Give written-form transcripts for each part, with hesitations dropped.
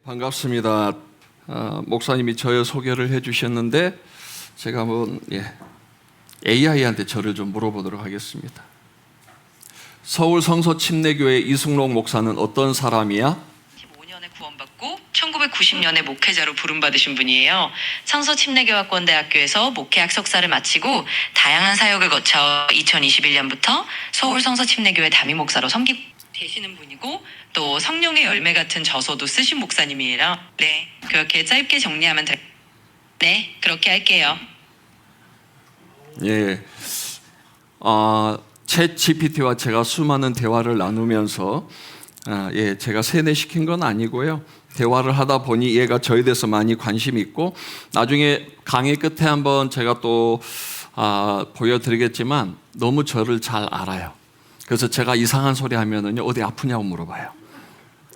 반갑습니다. 목사님이 저의 소개를 해주셨는데 제가 한번 AI한테 저를 좀 물어보도록 하겠습니다. 서울 성서 침례교회 이승록 목사는 어떤 사람이야? 15년에 구원받고 1990년에 목회자로 부름받으신 분이에요. 성서 침례교학원대학교에서 목회학 석사를 마치고 다양한 사역을 거쳐 2021년부터 서울 성서 침례교회 담임 목사로 섬기고 계시는 분이고 또 성령의 열매 같은 저서도 쓰신 목사님이에요. 네, 그렇게 짧게 정리하면 될. 네, 그렇게 할게요. 챗 GPT와 제가 수많은 대화를 나누면서 제가 세뇌시킨 건 아니고요. 대화를 하다 보니 얘가 저에 대해서 많이 관심이 있고 나중에 강의 끝에 한번 제가 또 보여드리겠지만 너무 저를 잘 알아요. 그래서 제가 이상한 소리 하면은요, 어디 아프냐고 물어봐요.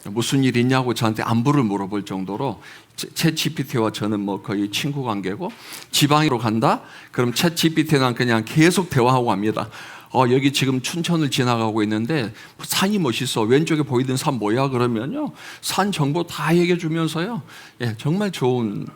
무슨 일 있냐고 저한테 안부를 물어볼 정도로 챗 GPT와 저는 뭐 거의 친구 관계고, 지방으로 간다? 그럼 챗 GPT랑 그냥 계속 대화하고 갑니다. 여기 지금 춘천을 지나가고 있는데 산이 멋있어. 왼쪽에 보이던 산 뭐야? 그러면요, 산 정보 다 얘기해 주면서요. 정말 좋은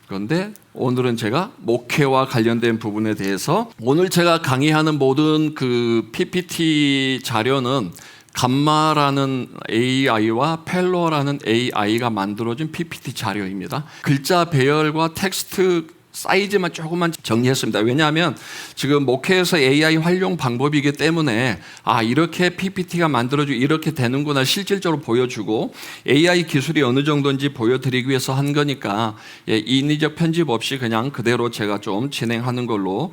건데, 오늘은 제가 목회와 관련된 부분에 대해서, 오늘 제가 강의하는 모든 그 PPT 자료는 감마라는 AI와 펠로라는 AI가 만들어준 PPT 자료입니다. 글자 배열과 텍스트 사이즈만 조금만 정리했습니다. 왜냐하면 지금 목회에서 AI 활용 방법이기 때문에 이렇게 PPT가 만들어지고 이렇게 되는구나 실질적으로 보여주고 AI 기술이 어느 정도인지 보여드리기 위해서 한 거니까 인위적 편집 없이 그냥 그대로 제가 좀 진행하는 걸로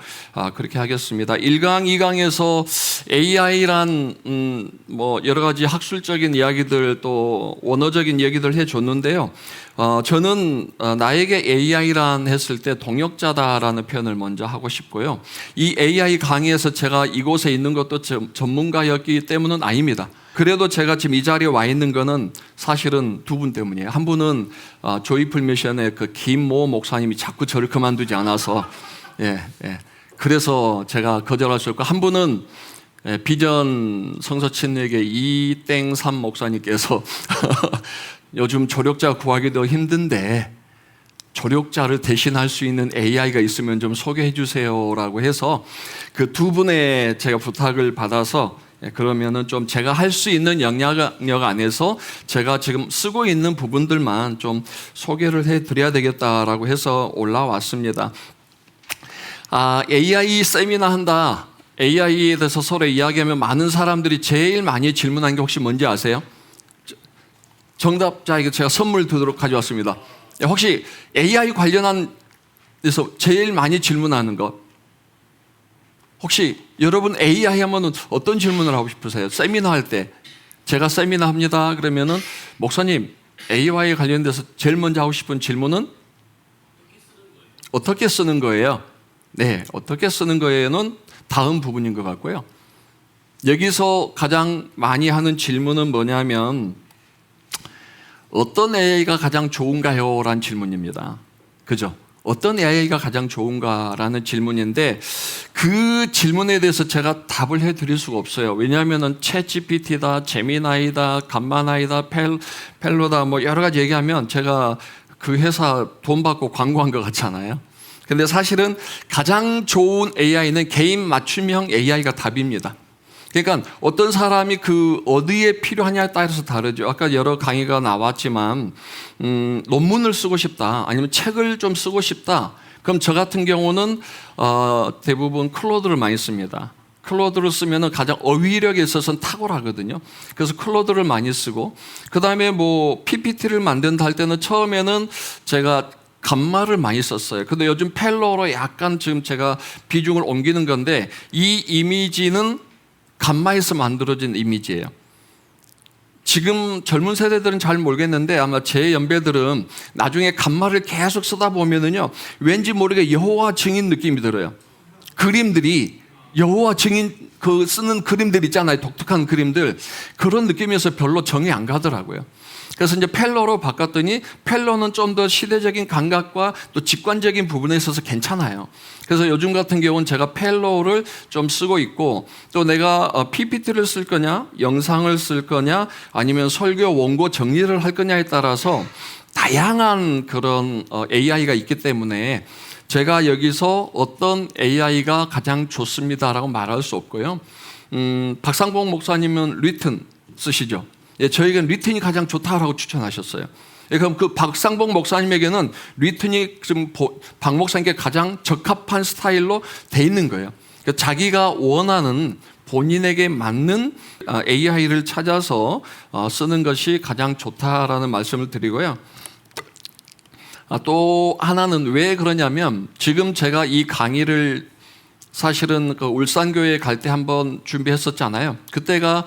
그렇게 하겠습니다. 1강, 2강에서 AI란 뭐 여러 가지 학술적인 이야기들 또 원어적인 얘기들 해줬는데요. 저는 나에게 AI란 했을 때 동역자다라는 표현을 먼저 하고 싶고요. 이 AI 강의에서 제가 이곳에 있는 것도 전문가였기 때문은 아닙니다. 그래도 제가 지금 이 자리에 와 있는 거는 사실은 두 분 때문이에요. 한 분은 조이풀 미션의 그 김모 목사님이 자꾸 저를 그만두지 않아서 그래서 제가 거절할 수 없고, 한 분은 비전 성서 침례교회 이땡삼 목사님께서 요즘 조력자 구하기도 힘든데 조력자를 대신할 수 있는 AI가 있으면 좀 소개해 주세요라고 해서 그 두 분의 제가 부탁을 받아서 그러면은 좀 제가 할 수 있는 영향력 안에서 제가 지금 쓰고 있는 부분들만 좀 소개를 해 드려야 되겠다라고 해서 올라왔습니다. AI 세미나 한다. AI에 대해서 서로 이야기하면 많은 사람들이 제일 많이 질문한 게 혹시 뭔지 아세요? 정답자에게 제가 선물 드리도록 가져왔습니다. 혹시 AI 관련한 데서 제일 많이 질문하는 것, 혹시 여러분 AI 하면 어떤 질문을 하고 싶으세요? 세미나 할 때 제가 세미나 합니다 그러면은 목사님 AI에 관련돼서 제일 먼저 하고 싶은 질문은 어떻게 쓰는 거예요? 네, 어떻게 쓰는 거예요는 다음 부분인 것 같고요. 여기서 가장 많이 하는 질문은 뭐냐면 어떤 AI가 가장 좋은가요? 라는 질문입니다. 그죠? 어떤 AI가 가장 좋은가라는 질문인데 그 질문에 대해서 제가 답을 해드릴 수가 없어요. 왜냐하면 챗 GPT다, 제미나이다, 감마나이다, 펠로다 뭐 여러 가지 얘기하면 제가 그 회사 돈 받고 광고한 것 같잖아요. 근데 사실은 가장 좋은 AI는 개인 맞춤형 AI가 답입니다. 그러니까 어떤 사람이 그 어디에 필요하냐에 따라서 다르죠. 아까 여러 강의가 나왔지만 논문을 쓰고 싶다, 아니면 책을 좀 쓰고 싶다. 그럼 저 같은 경우는 대부분 클로드를 많이 씁니다. 클로드를 쓰면은 가장 어휘력에 있어서는 탁월하거든요. 그래서 클로드를 많이 쓰고, 그 다음에 뭐 PPT를 만든다 할 때는 처음에는 제가 감마를 많이 썼어요. 근데 요즘 펠로로 약간 지금 제가 비중을 옮기는 건데, 이 이미지는 감마에서 만들어진 이미지예요. 지금 젊은 세대들은 잘 모르겠는데 아마 제 연배들은 나중에 감마를 계속 쓰다 보면은요, 왠지 모르게 여호와 증인 느낌이 들어요. 그림들이 여호와 증인 그 쓰는 그림들 있잖아요. 독특한 그림들. 그런 느낌에서 별로 정이 안 가더라고요. 그래서 이제 펠로로 바꿨더니 펠로는 좀 더 시대적인 감각과 또 직관적인 부분에 있어서 괜찮아요. 그래서 요즘 같은 경우는 제가 펠로를 좀 쓰고 있고, 또 내가 PPT를 쓸 거냐, 영상을 쓸 거냐, 아니면 설교 원고 정리를 할 거냐에 따라서 다양한 그런 AI가 있기 때문에 제가 여기서 어떤 AI가 가장 좋습니다라고 말할 수 없고요. 박상봉 목사님은 리튼 쓰시죠. 예, 저에게는 리튼이 가장 좋다라고 추천하셨어요. 예, 그럼 그 박상봉 목사님에게는 리튼이 지금 박 목사님께 가장 적합한 스타일로 돼 있는 거예요. 그러니까 자기가 원하는 본인에게 맞는 AI를 찾아서 쓰는 것이 가장 좋다라는 말씀을 드리고요. 또 하나는 왜 그러냐면, 지금 제가 이 강의를 사실은 그 울산교회에 갈 때 한번 준비했었잖아요. 그때가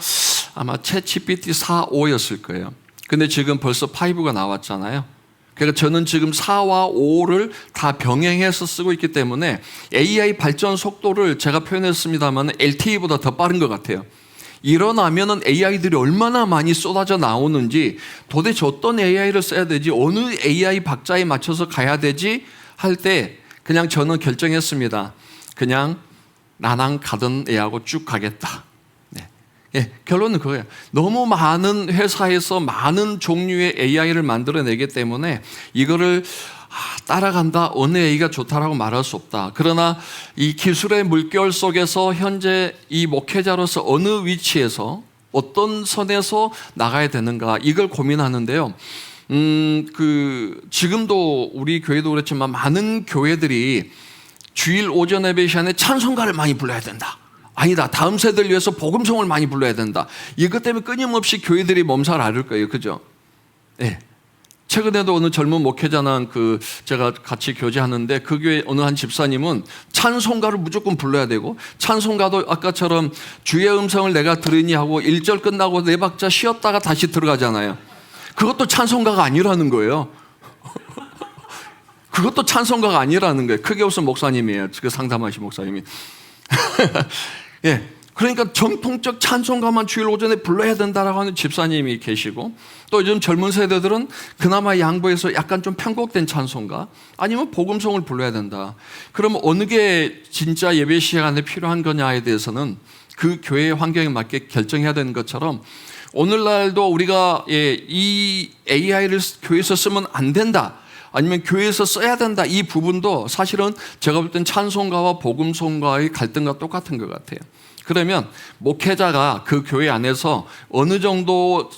아마 챗GPT 4.5였을 거예요. 근데 지금 벌써 5가 나왔잖아요. 그러니까 저는 지금 4와 5를 다 병행해서 쓰고 있기 때문에 AI 발전 속도를 제가 표현했습니다만 LTE보다 더 빠른 것 같아요. 일어나면은 AI들이 얼마나 많이 쏟아져 나오는지, 도대체 어떤 AI를 써야 되지, 어느 AI 박자에 맞춰서 가야 되지 할 때 그냥 저는 결정했습니다. 그냥 나랑 가던 애하고 쭉 가겠다. 네. 예, 결론은 그거예요. 너무 많은 회사에서 많은 종류의 AI를 만들어내기 때문에 이거를 따라간다, 어느 AI가 좋다라고 말할 수 없다. 그러나 이 기술의 물결 속에서 현재 이 목회자로서 어느 위치에서 어떤 선에서 나가야 되는가, 이걸 고민하는데요. 지금도 우리 교회도 그렇지만 많은 교회들이 주일 오전 예배 시간에 찬송가를 많이 불러야 된다. 아니다, 다음 세대를 위해서 복음성을 많이 불러야 된다. 이것 때문에 끊임없이 교회들이 몸살 앓을 거예요. 그죠? 네. 최근에도 어느 젊은 목회자는 제가 같이 교제하는데, 그 교회 어느 한 집사님은 찬송가를 무조건 불러야 되고, 찬송가도 아까처럼 주의 음성을 내가 들으니 하고 1절 끝나고 4박자 쉬었다가 다시 들어가잖아요. 그것도 찬송가가 아니라는 거예요. 그것도 찬송가가 아니라는 거예요. 크게 웃은 목사님이에요. 그 상담하신 목사님이. 예. 그러니까 정통적 찬송가만 주일 오전에 불러야 된다라고 하는 집사님이 계시고, 또 요즘 젊은 세대들은 그나마 양보해서 약간 좀 편곡된 찬송가, 아니면 복음성을 불러야 된다. 그러면 어느 게 진짜 예배 시간에 필요한 거냐에 대해서는 그 교회의 환경에 맞게 결정해야 되는 것처럼, 오늘날도 우리가 이 AI를 교회에서 쓰면 안 된다, 아니면 교회에서 써야 된다, 이 부분도 사실은 제가 볼 땐 찬송가와 복음성가의 갈등과 똑같은 것 같아요. 그러면 목회자가 그 교회 안에서 어느 정도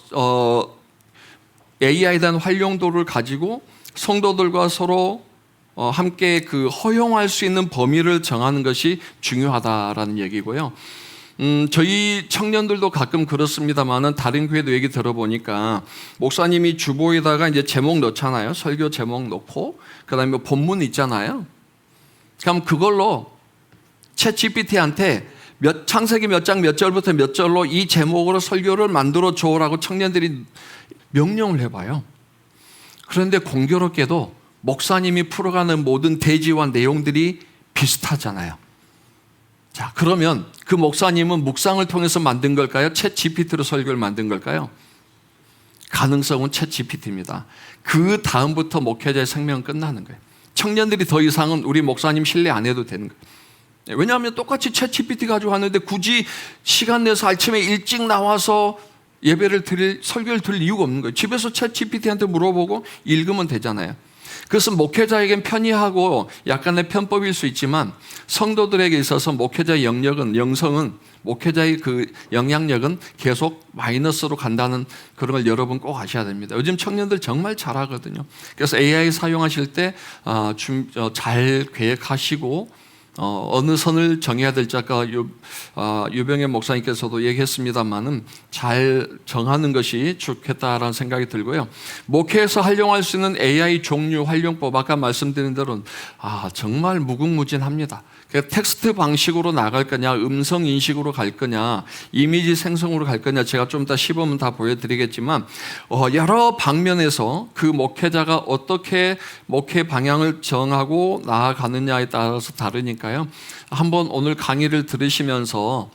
AI에 대한 활용도를 가지고 성도들과 서로 함께 허용할 수 있는 범위를 정하는 것이 중요하다라는 얘기고요. 저희 청년들도 가끔 그렇습니다만은 다른 교회도 얘기 들어보니까 목사님이 주보에다가 이제 제목 넣잖아요. 설교 제목 넣고, 그다음에 본문 있잖아요. 그럼 그걸로 챗GPT한테 창세기 몇 장 몇 절부터 몇 절로 이 제목으로 설교를 만들어 줘라고 청년들이 명령을 해봐요. 그런데 공교롭게도 목사님이 풀어가는 모든 대지와 내용들이 비슷하잖아요. 자, 그러면 그 목사님은 묵상을 통해서 만든 걸까요? 챗GPT로 설교를 만든 걸까요? 가능성은 챗GPT입니다. 그 다음부터 목회자의 생명은 끝나는 거예요. 청년들이 더 이상은 우리 목사님 신뢰 안 해도 되는 거예요. 왜냐하면 똑같이 챗GPT 가지고 하는데 굳이 시간 내서 아침에 일찍 나와서 설교를 드릴 이유가 없는 거예요. 집에서 챗GPT한테 물어보고 읽으면 되잖아요. 그것은 목회자에겐 편의하고 약간의 편법일 수 있지만, 성도들에게 있어서 목회자의 영성은, 목회자의 영향력은 계속 마이너스로 간다는 그런 걸 여러분 꼭 아셔야 됩니다. 요즘 청년들 정말 잘하거든요. 그래서 AI 사용하실 때 잘 계획하시고, 어느 선을 정해야 될지 아까 유병현 목사님께서도 얘기했습니다만은 잘 정하는 것이 좋겠다라는 생각이 들고요. 목회에서 활용할 수 있는 AI 종류 활용법, 아까 말씀드린 대로 정말 무궁무진합니다. 텍스트 방식으로 나갈 거냐, 음성 인식으로 갈 거냐, 이미지 생성으로 갈 거냐, 제가 좀 이따 시범은 다 보여드리겠지만 여러 방면에서 그 목회자가 어떻게 목회 방향을 정하고 나아가느냐에 따라서 다르니까요. 한번 오늘 강의를 들으시면서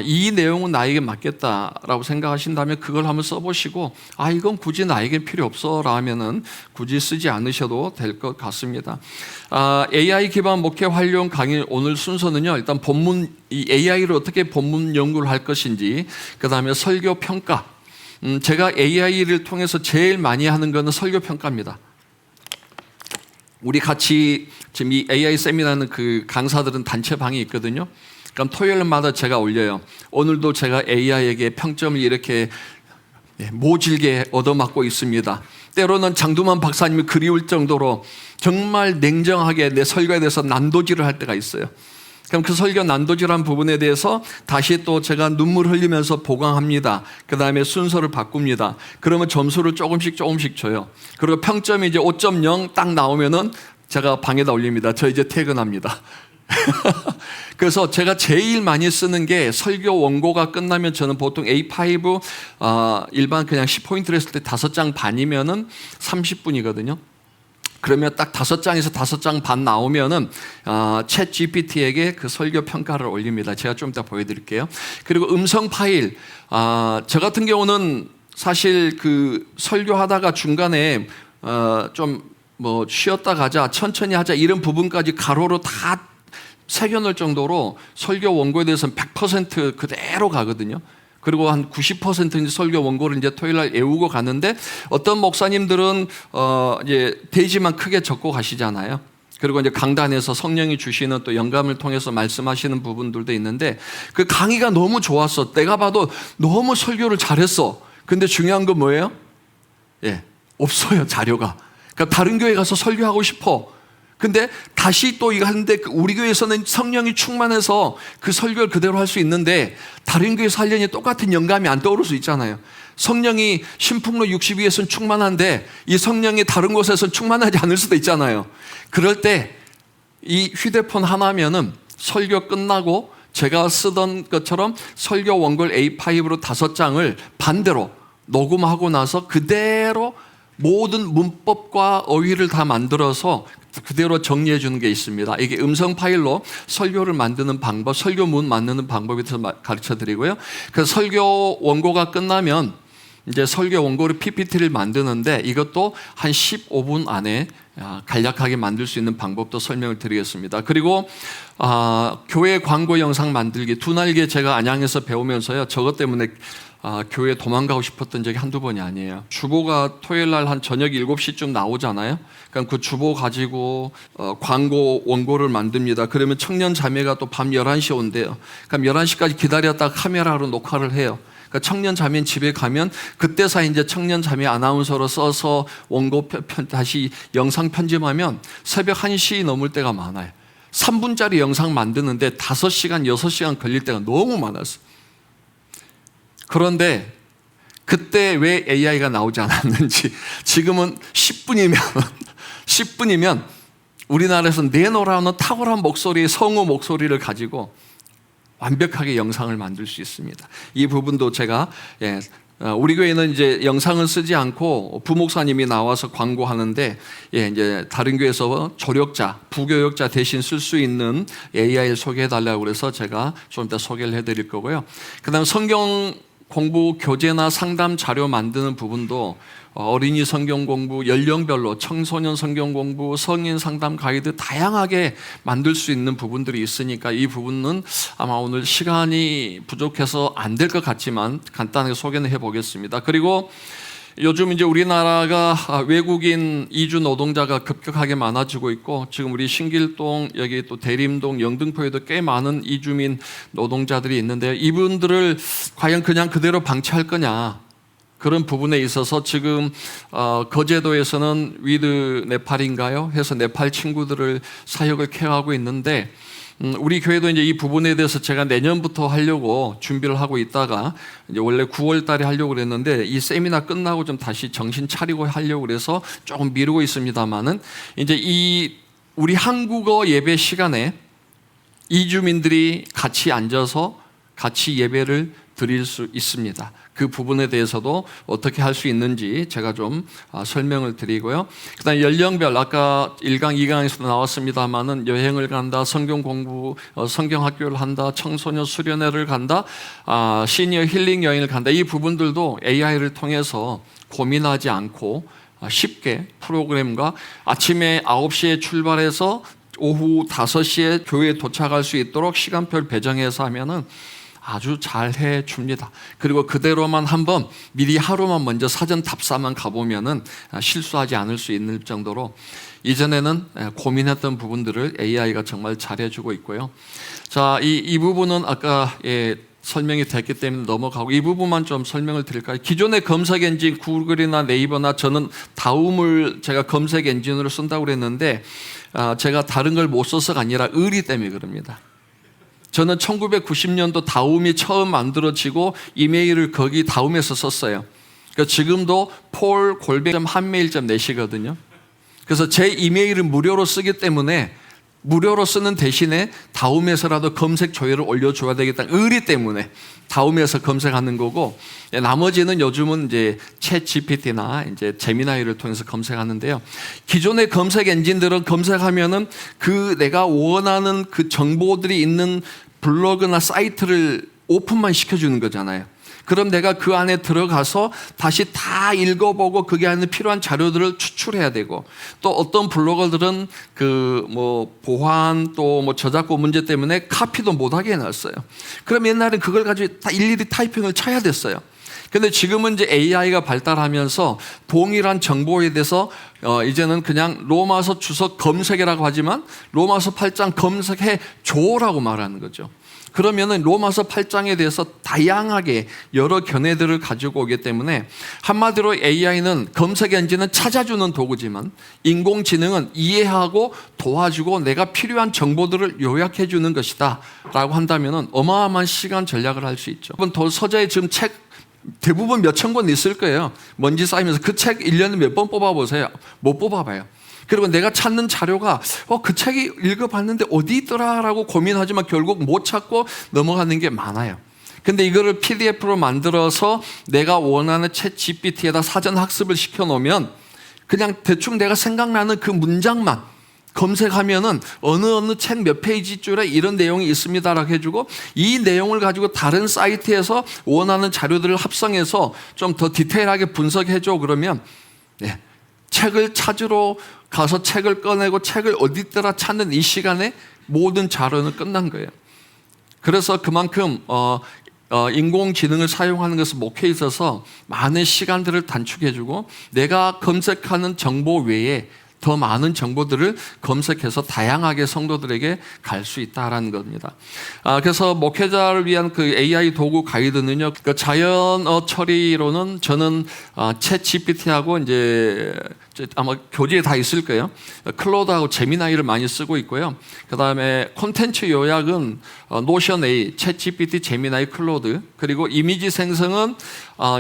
이 내용은 나에게 맞겠다라고 생각하신다면 그걸 한번 써보시고 이건 굳이 나에게 필요 없어 라면은 굳이 쓰지 않으셔도 될 것 같습니다. AI 기반 목회 활용 강의 오늘 순서는요, 일단 본문, 이 AI를 어떻게 본문 연구를 할 것인지, 그 다음에 설교 평가. 제가 AI를 통해서 제일 많이 하는 거는 설교 평가입니다. 우리 같이 지금 이 AI 세미나는 그 강사들은 단체 방이 있거든요. 그럼 토요일마다 제가 올려요. 오늘도 제가 AI에게 평점을 이렇게 모질게 얻어맞고 있습니다. 때로는 장두만 박사님이 그리울 정도로 정말 냉정하게 내 설교에 대해서 난도질을 할 때가 있어요. 그럼 그 설교 난도질한 부분에 대해서 다시 또 제가 눈물 흘리면서 보강합니다. 그 다음에 순서를 바꿉니다. 그러면 점수를 조금씩 줘요. 그리고 평점이 이제 5.0 딱 나오면은 제가 방에다 올립니다. 저 이제 퇴근합니다. 그래서 제가 제일 많이 쓰는 게 설교 원고가 끝나면 저는 보통 A5 일반 그냥 10포인트를 했을 때 5장 반이면은 30분이거든요. 그러면 딱 5장에서 5장 반 나오면은 챗 GPT에게 그 설교 평가를 올립니다. 제가 좀 이따 보여드릴게요. 그리고 음성 파일, 저 같은 경우는 사실 그 설교하다가 중간에 좀 뭐 쉬었다 가자, 천천히 하자 이런 부분까지 가로로 다 새겨놓을 정도로 설교 원고에 대해서는 100% 그대로 가거든요. 그리고 한 90% 설교 원고를 이제 토요일 날 외우고 가는데 어떤 목사님들은 이제 대지만 크게 적고 가시잖아요. 그리고 이제 강단에서 성령이 주시는 또 영감을 통해서 말씀하시는 부분들도 있는데 그 강의가 너무 좋았어. 내가 봐도 너무 설교를 잘했어. 근데 중요한 건 뭐예요? 없어요, 자료가. 그러니까 다른 교회 가서 설교하고 싶어. 근데 다시 또 이거 하는데 우리 교회에서는 성령이 충만해서 그 설교를 그대로 할 수 있는데 다른 교회에서 하려니 똑같은 영감이 안 떠오를 수 있잖아요. 성령이 신풍로 62에서는 충만한데 이 성령이 다른 곳에서는 충만하지 않을 수도 있잖아요. 그럴 때 이 휴대폰 하나면은 설교 끝나고 제가 쓰던 것처럼 설교 원고를 A5로 5장을 반대로 녹음하고 나서 그대로 모든 문법과 어휘를 다 만들어서 그대로 정리해 주는 게 있습니다. 이게 음성 파일로 설교를 만드는 방법, 설교문 만드는 방법에 대해서 가르쳐 드리고요. 그래서 설교 원고가 끝나면 이제 설교 원고를 PPT를 만드는데 이것도 한 15분 안에 간략하게 만들 수 있는 방법도 설명을 드리겠습니다. 그리고 교회 광고 영상 만들기 2날개 제가 안양에서 배우면서요. 저것 때문에 교회 도망가고 싶었던 적이 한두 번이 아니에요. 주보가 토요일 날 한 저녁 7시쯤 나오잖아요. 그럼 그 주보 가지고 광고 원고를 만듭니다. 그러면 청년 자매가 또 밤 11시에 온대요. 그럼 11시까지 기다렸다가 카메라로 녹화를 해요. 그러니까 청년 자매는 집에 가면 그때서 이제 청년 자매 아나운서로 써서 원고 다시 영상 편집하면 새벽 1시 넘을 때가 많아요. 3분짜리 영상 만드는데 5시간, 6시간 걸릴 때가 너무 많았어요. 그런데 그때 왜 AI가 나오지 않았는지 지금은 10분이면 우리나라에서 내노라는 탁월한 목소리의 성우 목소리를 가지고 완벽하게 영상을 만들 수 있습니다. 이 부분도 제가 우리 교회는 이제 영상을 쓰지 않고 부목사님이 나와서 광고하는데 이제 다른 교회에서 조력자, 부교역자 대신 쓸 수 있는 AI를 소개해 달라고 그래서 제가 좀 이따 소개를 해드릴 거고요. 그다음 성경 공부 교재나 상담 자료 만드는 부분도 어린이 성경 공부, 연령별로 청소년 성경 공부, 성인 상담 가이드 다양하게 만들 수 있는 부분들이 있으니까 이 부분은 아마 오늘 시간이 부족해서 안 될 것 같지만 간단하게 소개는 해보겠습니다. 그리고 요즘 이제 우리나라가 외국인 이주 노동자가 급격하게 많아지고 있고 지금 우리 신길동 여기 또 대림동 영등포에도 꽤 많은 이주민 노동자들이 있는데요. 이분들을 과연 그냥 그대로 방치할 거냐 그런 부분에 있어서 지금 거제도에서는 위드 네팔인가요? 해서 네팔 친구들을 사역을 케어하고 있는데 우리 교회도 이제 이 부분에 대해서 제가 내년부터 하려고 준비를 하고 있다가 이제 원래 9월 달에 하려고 그랬는데 이 세미나 끝나고 좀 다시 정신 차리고 하려고 그래서 조금 미루고 있습니다만은 이제 이 우리 한국어 예배 시간에 이주민들이 같이 앉아서 같이 예배를 드릴 수 있습니다. 그 부분에 대해서도 어떻게 할 수 있는지 제가 좀 설명을 드리고요. 그다음 연령별 아까 1강, 2강에서도 나왔습니다만은 여행을 간다, 성경 공부, 성경 학교를 한다, 청소년 수련회를 간다, 시니어 힐링 여행을 간다. 이 부분들도 AI를 통해서 고민하지 않고 쉽게 프로그램과 아침에 9시에 출발해서 오후 5시에 교회에 도착할 수 있도록 시간표를 배정해서 하면은 아주 잘 해줍니다. 그리고 그대로만 한번 미리 하루만 먼저 사전 답사만 가보면은 실수하지 않을 수 있는 정도로 이전에는 고민했던 부분들을 AI가 정말 잘해주고 있고요. 자, 이 부분은 아까 설명이 됐기 때문에 넘어가고 이 부분만 좀 설명을 드릴까요? 기존의 검색 엔진 구글이나 네이버나 저는 다음을 제가 검색 엔진으로 쓴다고 그랬는데 제가 다른 걸 못 써서가 아니라 의리 때문에 그럽니다. 저는 1990년도 다움이 처음 만들어지고 이메일을 거기 다움에서 썼어요. 그러니까 지금도 paul@한메일.net이거든요. 그래서 제 이메일을 무료로 쓰기 때문에 무료로 쓰는 대신에 다움에서라도 검색 조회를 올려줘야 되겠다는 의리 때문에 다움에서 검색하는 거고, 나머지는 요즘은 이제 챗 GPT나 이제 제미나이를 통해서 검색하는데요. 기존의 검색 엔진들은 검색하면은 그 내가 원하는 그 정보들이 있는 블로그나 사이트를 오픈만 시켜주는 거잖아요. 그럼 내가 그 안에 들어가서 다시 다 읽어보고 거기 안에 필요한 자료들을 추출해야 되고, 또 어떤 블로거들은 그 뭐 보안 또 뭐 저작권 문제 때문에 카피도 못하게 해놨어요. 그럼 옛날엔 그걸 가지고 다 일일이 타이핑을 쳐야 됐어요. 근데 지금은 이제 AI가 발달하면서 동일한 정보에 대해서 이제는 그냥 로마서 주석 검색이라고 하지만 로마서 8장 검색해 줘라고 말하는 거죠. 그러면은 로마서 8장에 대해서 다양하게 여러 견해들을 가지고 오기 때문에 한마디로 AI는 검색 엔진은 찾아주는 도구지만 인공지능은 이해하고 도와주고 내가 필요한 정보들을 요약해 주는 것이다 라고 한다면은 어마어마한 시간 전략을 할 수 있죠. 여러분 서재에 지금 책 대부분 몇천 권 있을 거예요. 먼지 쌓이면서 그 책 1년에 몇 번 뽑아보세요. 못 뽑아봐요. 그리고 내가 찾는 자료가 그 책이 읽어봤는데 어디 있더라라고 고민하지만 결국 못 찾고 넘어가는 게 많아요. 근데 이거를 PDF로 만들어서 내가 원하는 챗 GPT에다 사전 학습을 시켜놓으면 그냥 대충 내가 생각나는 그 문장만 검색하면은 어느 책 몇 페이지 줄에 이런 내용이 있습니다라고 해주고, 이 내용을 가지고 다른 사이트에서 원하는 자료들을 합성해서 좀 더 디테일하게 분석해줘. 그러면 책을 찾으러 가서 책을 꺼내고 책을 어디 있더라 찾는 이 시간에 모든 자료는 끝난 거예요. 그래서 그만큼 인공지능을 사용하는 것은 목회에 있어서 많은 시간들을 단축해주고 내가 검색하는 정보 외에 더 많은 정보들을 검색해서 다양하게 성도들에게 갈 수 있다라는 겁니다. 그래서 목회자를 위한 그 AI 도구 가이드는요, 그 자연어 처리로는 저는 챗 GPT하고 이제 아마 교재에 다 있을 거예요. 클로드하고 제미나이를 많이 쓰고 있고요. 그 다음에 콘텐츠 요약은 노션 A, 챗 GPT, 제미나이, 클로드. 그리고 이미지 생성은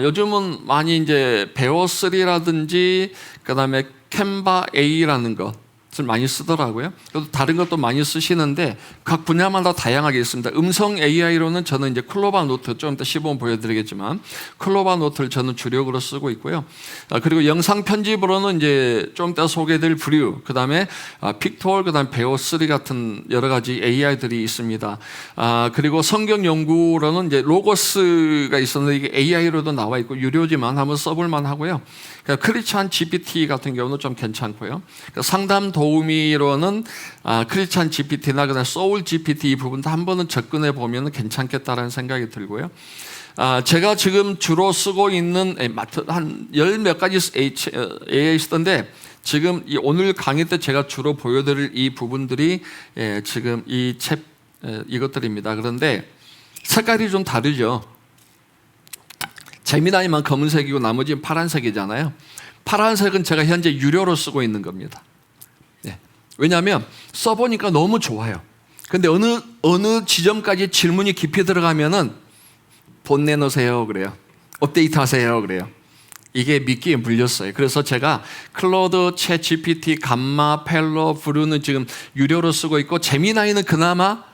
요즘은 많이 이제 베어3라든지 그 다음에 캔바 A라는 것을 많이 쓰더라고요. 다른 것도 많이 쓰시는데 각 분야마다 다양하게 있습니다. 음성 AI로는 저는 이제 클로바 노트, 좀 이따 시범 보여드리겠지만 클로바 노트를 저는 주력으로 쓰고 있고요. 그리고 영상 편집으로는 이제 좀 이따 소개해드릴 브류, 그 다음에 픽토얼, 그 다음에 베어3 같은 여러 가지 AI들이 있습니다. 그리고 성경 연구로는 이제 로고스가 있었는데 이게 AI로도 나와 있고 유료지만 한번 써볼만 하고요. 크리스찬 GPT 같은 경우는 좀 괜찮고요. 상담 도우미로는 크리스찬 GPT나 그다음 소울 GPT 이 부분도 한 번은 접근해 보면 괜찮겠다라는 생각이 들고요. 제가 지금 주로 쓰고 있는 한 열 몇 가지 AI 쓰던데 지금 오늘 강의 때 제가 주로 보여드릴 이 부분들이 지금 이 책 이것들입니다. 그런데 색깔이 좀 다르죠. 제미나이만 검은색이고 나머지는 파란색이잖아요. 파란색은 제가 현재 유료로 쓰고 있는 겁니다. 왜냐하면 써보니까 너무 좋아요. 근데 어느 지점까지 질문이 깊이 들어가면은 돈 내놓으세요 그래요. 업데이트 하세요 그래요. 이게 미끼에 물렸어요. 그래서 제가 클로드, 챗 GPT, 감마, 펠로, 브루는 지금 유료로 쓰고 있고 제미나이는 그나마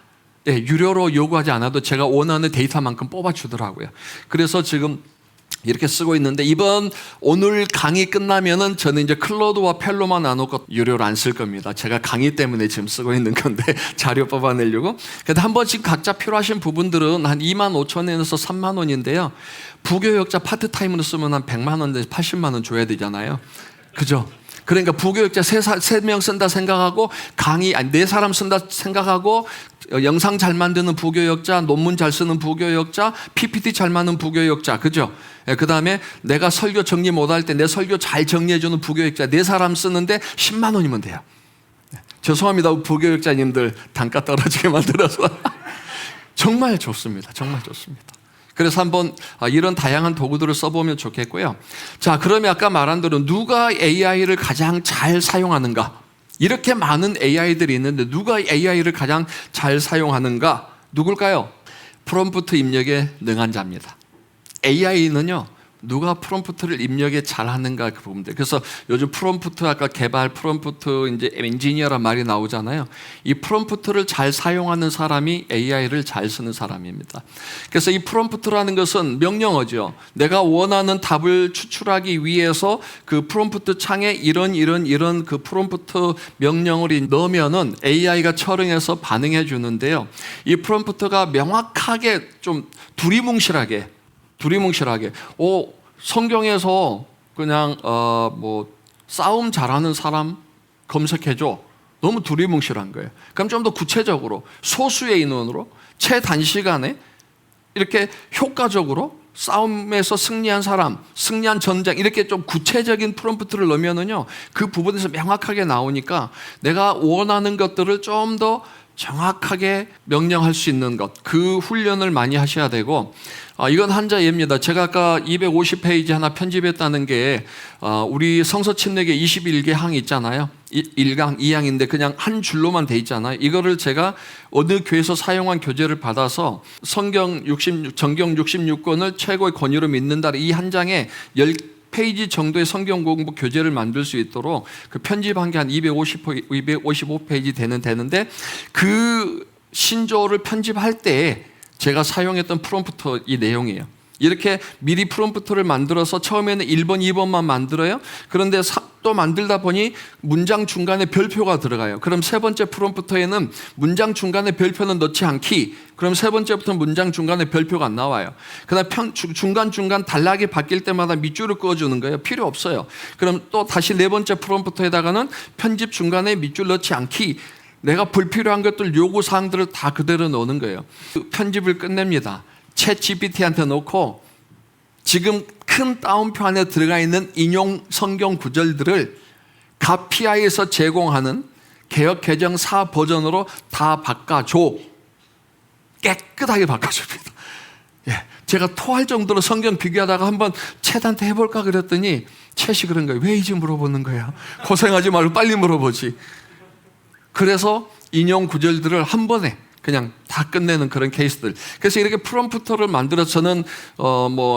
네, 유료로 요구하지 않아도 제가 원하는 데이터만큼 뽑아주더라고요. 그래서 지금 이렇게 쓰고 있는데 오늘 강의 끝나면은 저는 이제 클로드와 펠로만 나누고 유료로 안 쓸 겁니다. 제가 강의 때문에 지금 쓰고 있는 건데 자료 뽑아내려고. 근데 한 번씩 각자 필요하신 부분들은 한 25,000원에서 3만 원인데요. 부교역자 파트타임으로 쓰면 한 100만 원에서 80만 원 줘야 되잖아요. 그죠? 그러니까 부교역자 3명 쓴다 생각하고 네 사람 쓴다 생각하고 영상 잘 만드는 부교역자, 논문 잘 쓰는 부교역자, PPT 잘 만드는 부교역자, 그죠? 그 다음에 내가 설교 정리 못할 때 내 설교 잘 정리해주는 부교역자 4사람 쓰는데 10만 원이면 돼요. 죄송합니다, 부교역자님들 단가 떨어지게 만들어서. 정말 좋습니다. 정말 좋습니다. 그래서 한번 이런 다양한 도구들을 써보면 좋겠고요. 자, 그러면 아까 말한 대로 누가 AI를 가장 잘 사용하는가? 이렇게 많은 AI들이 있는데 누가 AI를 가장 잘 사용하는가? 누굴까요? 프롬프트 입력에 능한 자입니다. AI는요, 누가 프롬프트를 입력에 잘하는가 그 부분들. 그래서 요즘 프롬프트 아까 개발 프롬프트 이제 엔지니어란 말이 나오잖아요. 이 프롬프트를 잘 사용하는 사람이 AI를 잘 쓰는 사람입니다. 그래서 이 프롬프트라는 것은 명령어죠. 내가 원하는 답을 추출하기 위해서 그 프롬프트 창에 이런 그 프롬프트 명령을 넣으면은 AI가 처ring해서 반응해 주는데요. 이 프롬프트가 명확하게 좀 두리뭉실하게 성경에서 그냥 싸움 잘하는 사람 검색해줘. 너무 두리뭉실한 거예요. 그럼 좀 더 구체적으로 소수의 인원으로 최단시간에 이렇게 효과적으로 싸움에서 승리한 사람, 승리한 전쟁 이렇게 좀 구체적인 프롬프트를 넣으면은요 그 부분에서 명확하게 나오니까 내가 원하는 것들을 좀 더 정확하게 명령할 수 있는 것, 그 훈련을 많이 하셔야 되고, 이건 한자 예입니다. 제가 아까 250페이지 하나 편집했다는 게 우리 성서 침례계 21개 항이 있잖아요. 1강, 2항인데 그냥 한 줄로만 돼 있잖아요. 이거를 제가 어느 교회에서 사용한 교재를 받아서 정경 66권을 최고의 권위로 믿는다 이 한 장에 10페이지 정도의 성경 공부 교재를 만들 수 있도록 그 편집한 게 한 255페이지 되는데 그 신조어를 편집할 때 제가 사용했던 프롬프트 이 내용이에요. 이렇게 미리 프롬프트를 만들어서 처음에는 1번, 2번만 만들어요. 그런데 또 만들다 보니 문장 중간에 별표가 들어가요. 그럼 세 번째 프롬프트에는 문장 중간에 별표는 넣지 않기. 그럼 세 번째부터는 문장 중간에 별표가 안 나와요. 그다음 중간중간 단락이 바뀔 때마다 밑줄을 그어주는 거예요. 필요 없어요. 그럼 또 다시 네 번째 프롬프트에다가는 편집 중간에 밑줄 넣지 않기. 내가 불필요한 것들 요구사항들을 다 그대로 넣는 거예요. 편집을 끝냅니다. 챗 GPT한테 놓고 지금 큰 따옴표 안에 들어가 있는 인용 성경 구절들을 각 PI에서 제공하는 개역 개정 4 버전으로 다 바꿔줘. 깨끗하게 바꿔줍니다. 예, 제가 토할 정도로 성경 비교하다가 한번 챗한테 해볼까 그랬더니 챗이 그런 거예요. 왜 이제 물어보는 거야? 고생하지 말고 빨리 물어보지. 그래서 인용 구절들을 한 번에 그냥 다 끝내는 그런 케이스들. 그래서 이렇게 프롬프트를 만들어서 저는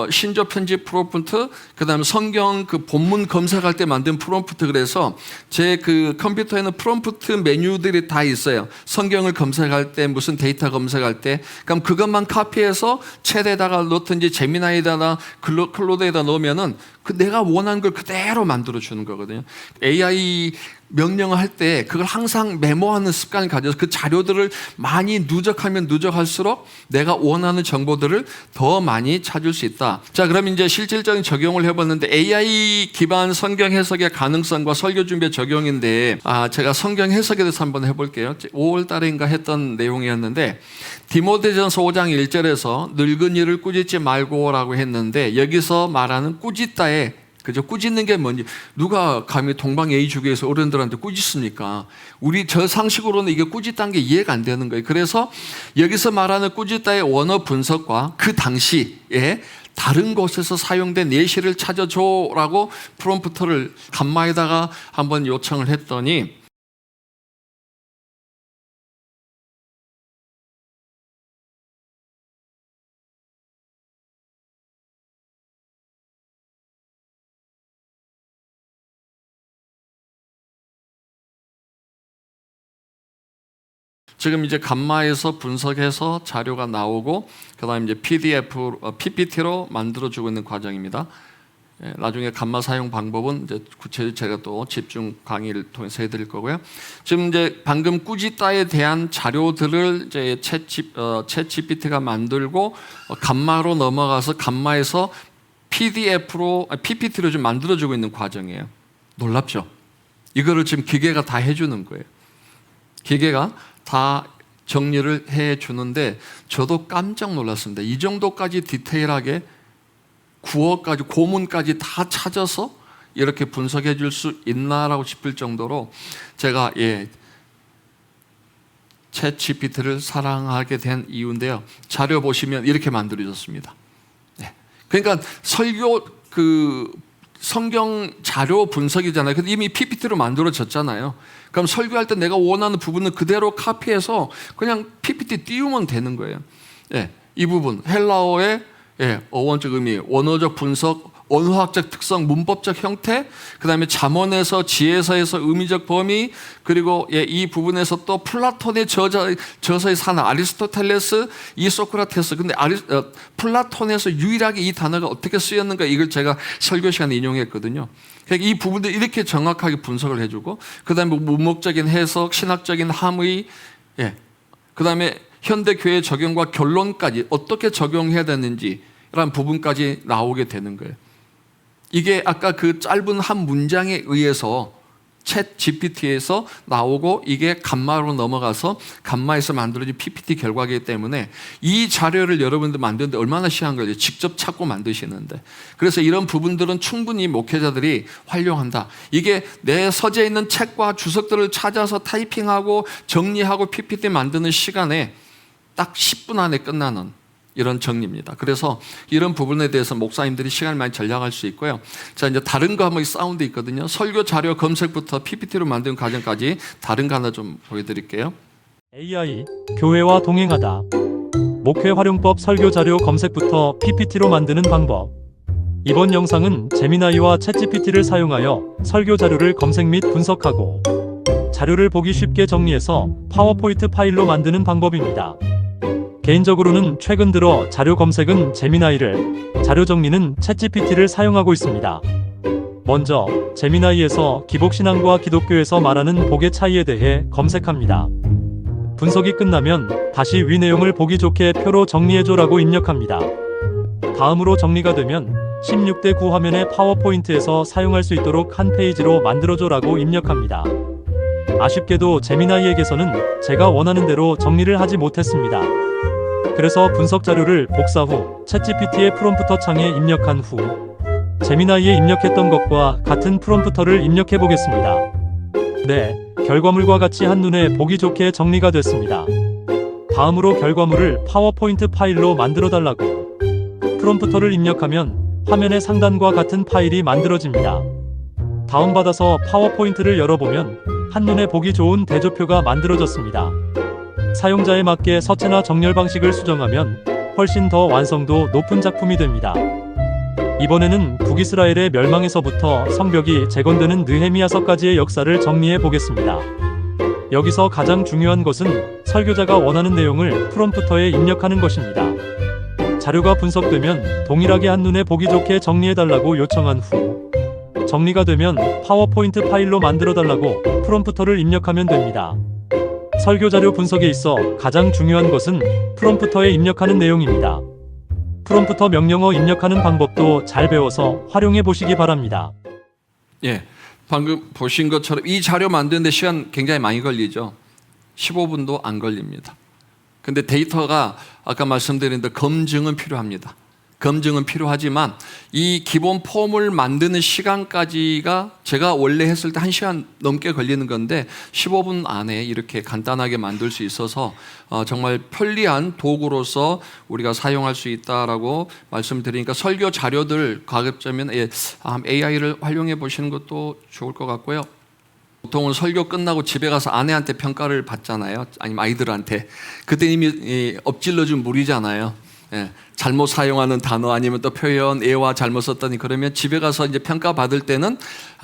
신조 편집 프롬프트, 그다음에 성경 그 본문 검색할 때 만든 프롬프트. 그래서 제 그 컴퓨터에는 프롬프트 메뉴들이 다 있어요. 성경을 검색할 때, 무슨 데이터 검색할 때, 그럼 그것만 카피해서 챗에다가 넣든지 제미나이에다가 클로드에다 넣으면은 그 내가 원하는 걸 그대로 만들어 주는 거거든요. AI 명령을 할 때 그걸 항상 메모하는 습관을 가져서 그 자료들을 많이 누적하면 누적할수록 내가 원하는 정보들을 더 많이 찾을 수 있다. 자, 그럼 이제 실질적인 적용을 해봤는데 AI 기반 성경 해석의 가능성과 설교 준비의 적용인데 제가 성경 해석에 대해서 한번 해볼게요. 5월 달인가 했던 내용이었는데 디모데전서 5장 1절에서 늙은이를 꾸짖지 말고라고 했는데 여기서 말하는 꾸짖다에 그죠? 꾸짖는 게 뭔지 누가 감히 동방예의주교에서 어른들한테 꾸짖습니까? 우리 저 상식으로는 이게 꾸짖다는 게 이해가 안 되는 거예요. 그래서 여기서 말하는 꾸짖다의 원어 분석과 그 당시에 다른 곳에서 사용된 예시를 찾아줘라고 프롬프트를 감마에다가 한번 요청을 했더니 지금 이제 감마에서 분석해서 자료가 나오고 그다음에 이제 PPT로 만들어주고 있는 과정입니다. 나중에 감마 사용 방법은 이제 구체적으로 제가 또 집중 강의를 통해서 해드릴 거고요. 지금 이제 방금 꾸짖다에 대한 자료들을 이제 챗 GPT가 만들고 감마로 넘어가서 감마에서 PPT로 좀 만들어주고 있는 과정이에요. 놀랍죠? 이거를 지금 기계가 다 해주는 거예요. 기계가 다 정리를 해주는데 저도 깜짝 놀랐습니다. 이 정도까지 디테일하게 구어까지 고문까지 다 찾아서 이렇게 분석해 줄 수 있나라고 싶을 정도로 제가 챗 GPT를 사랑하게 된 이유인데요. 자료 보시면 이렇게 만들어졌습니다. 그러니까 설교 성경 자료 분석이잖아요. 근데 이미 PPT로 만들어졌잖아요. 그럼 설교할 때 내가 원하는 부분을 그대로 카피해서 그냥 PPT 띄우면 되는 거예요. 이 부분 헬라어의 어원적 의미, 원어적 분석, 언어학적 특성, 문법적 형태, 그 다음에 잠언에서 지혜서에서 의미적 범위, 그리고 이 부분에서 또 플라톤의 저서에 사는 아리스토텔레스, 이 소크라테스. 근데 플라톤에서 유일하게 이 단어가 어떻게 쓰였는가 이걸 제가 설교 시간에 인용했거든요. 그러니까 이 부분들 이렇게 정확하게 분석을 해주고, 그 다음에 문목적인 해석, 신학적인 함의, 그 다음에 현대 교회 적용과 결론까지 어떻게 적용해야 되는지 라는 부분까지 나오게 되는 거예요. 이게 아까 그 짧은 한 문장에 의해서 챗 GPT에서 나오고 이게 감마로 넘어가서 감마에서 만들어진 PPT 결과이기 때문에 이 자료를 여러분들 만드는데 얼마나 시간 걸려요? 직접 찾고 만드시는데. 그래서 이런 부분들은 충분히 목회자들이 활용한다. 이게 내 서재에 있는 책과 주석들을 찾아서 타이핑하고 정리하고 PPT 만드는 시간에 딱 10분 안에 끝나는 이런 정리입니다. 그래서 이런 부분에 대해서 목사님들이 시간을 많이 절약할 수 있고요. 자, 이제 다른 거 한번 사운드 있거든요. 설교 자료 검색부터 PPT로 만드는 과정까지 다른 거 하나 좀 보여드릴게요. AI, 교회와 동행하다. 목회 활용법 설교 자료 검색부터 PPT로 만드는 방법. 이번 영상은 제미나이와 챗GPT를 사용하여 설교 자료를 검색 및 분석하고 자료를 보기 쉽게 정리해서 파워포인트 파일로 만드는 방법입니다. 개인적으로는 최근 들어 자료 검색은 제미나이를, 자료 정리는 챗GPT를 사용하고 있습니다. 먼저 제미나이에서 기복신앙과 기독교에서 말하는 복의 차이에 대해 검색합니다. 분석이 끝나면 다시 위 내용을 보기 좋게 표로 정리해줘라고 입력합니다. 다음으로 정리가 되면 16:9 화면의 파워포인트에서 사용할 수 있도록 한 페이지로 만들어줘라고 입력합니다. 아쉽게도 제미나이에게서는 제가 원하는 대로 정리를 하지 못했습니다. 그래서 분석 자료를 복사 후 챗GPT의 프롬프터 창에 입력한 후 제미나이에 입력했던 것과 같은 프롬프터를 입력해 보겠습니다. 네, 결과물과 같이 한눈에 보기 좋게 정리가 됐습니다. 다음으로 결과물을 파워포인트 파일로 만들어 달라고 프롬프터를 입력하면 화면의 상단과 같은 파일이 만들어집니다. 다운받아서 파워포인트를 열어보면 한눈에 보기 좋은 대조표가 만들어졌습니다. 사용자에 맞게 서체나 정렬 방식을 수정하면 훨씬 더 완성도 높은 작품이 됩니다. 이번에는 북이스라엘의 멸망에서부터 성벽이 재건되는 느헤미야서까지의 역사를 정리해 보겠습니다. 여기서 가장 중요한 것은 설교자가 원하는 내용을 프롬프터에 입력하는 것입니다. 자료가 분석되면 동일하게 한눈에 보기 좋게 정리해달라고 요청한 후 정리가 되면 파워포인트 파일로 만들어달라고 프롬프터를 입력하면 됩니다. 설교 자료 분석에 있어 가장 중요한 것은 프롬프터에 입력하는 내용입니다. 프롬프터 명령어 입력하는 방법도 잘 배워서 활용해 보시기 바랍니다. 방금 보신 것처럼 이 자료 만드는데 시간 굉장히 많이 걸리죠. 15분도 안 걸립니다. 근데 데이터가 아까 말씀드린 대로 검증은 필요합니다. 검증은 필요하지만 이 기본 폼을 만드는 시간까지가 제가 원래 했을 때 1시간 넘게 걸리는 건데 15분 안에 이렇게 간단하게 만들 수 있어서 정말 편리한 도구로서 우리가 사용할 수 있다라고 말씀드리니까 설교 자료들 가급적이면 AI를 활용해 보시는 것도 좋을 것 같고요. 보통은 설교 끝나고 집에 가서 아내한테 평가를 받잖아요. 아니면 아이들한테. 그때 이미 엎질러준 물이잖아요. 잘못 사용하는 단어 아니면 또 표현, 애화 잘못 썼다니 그러면 집에 가서 이제 평가 받을 때는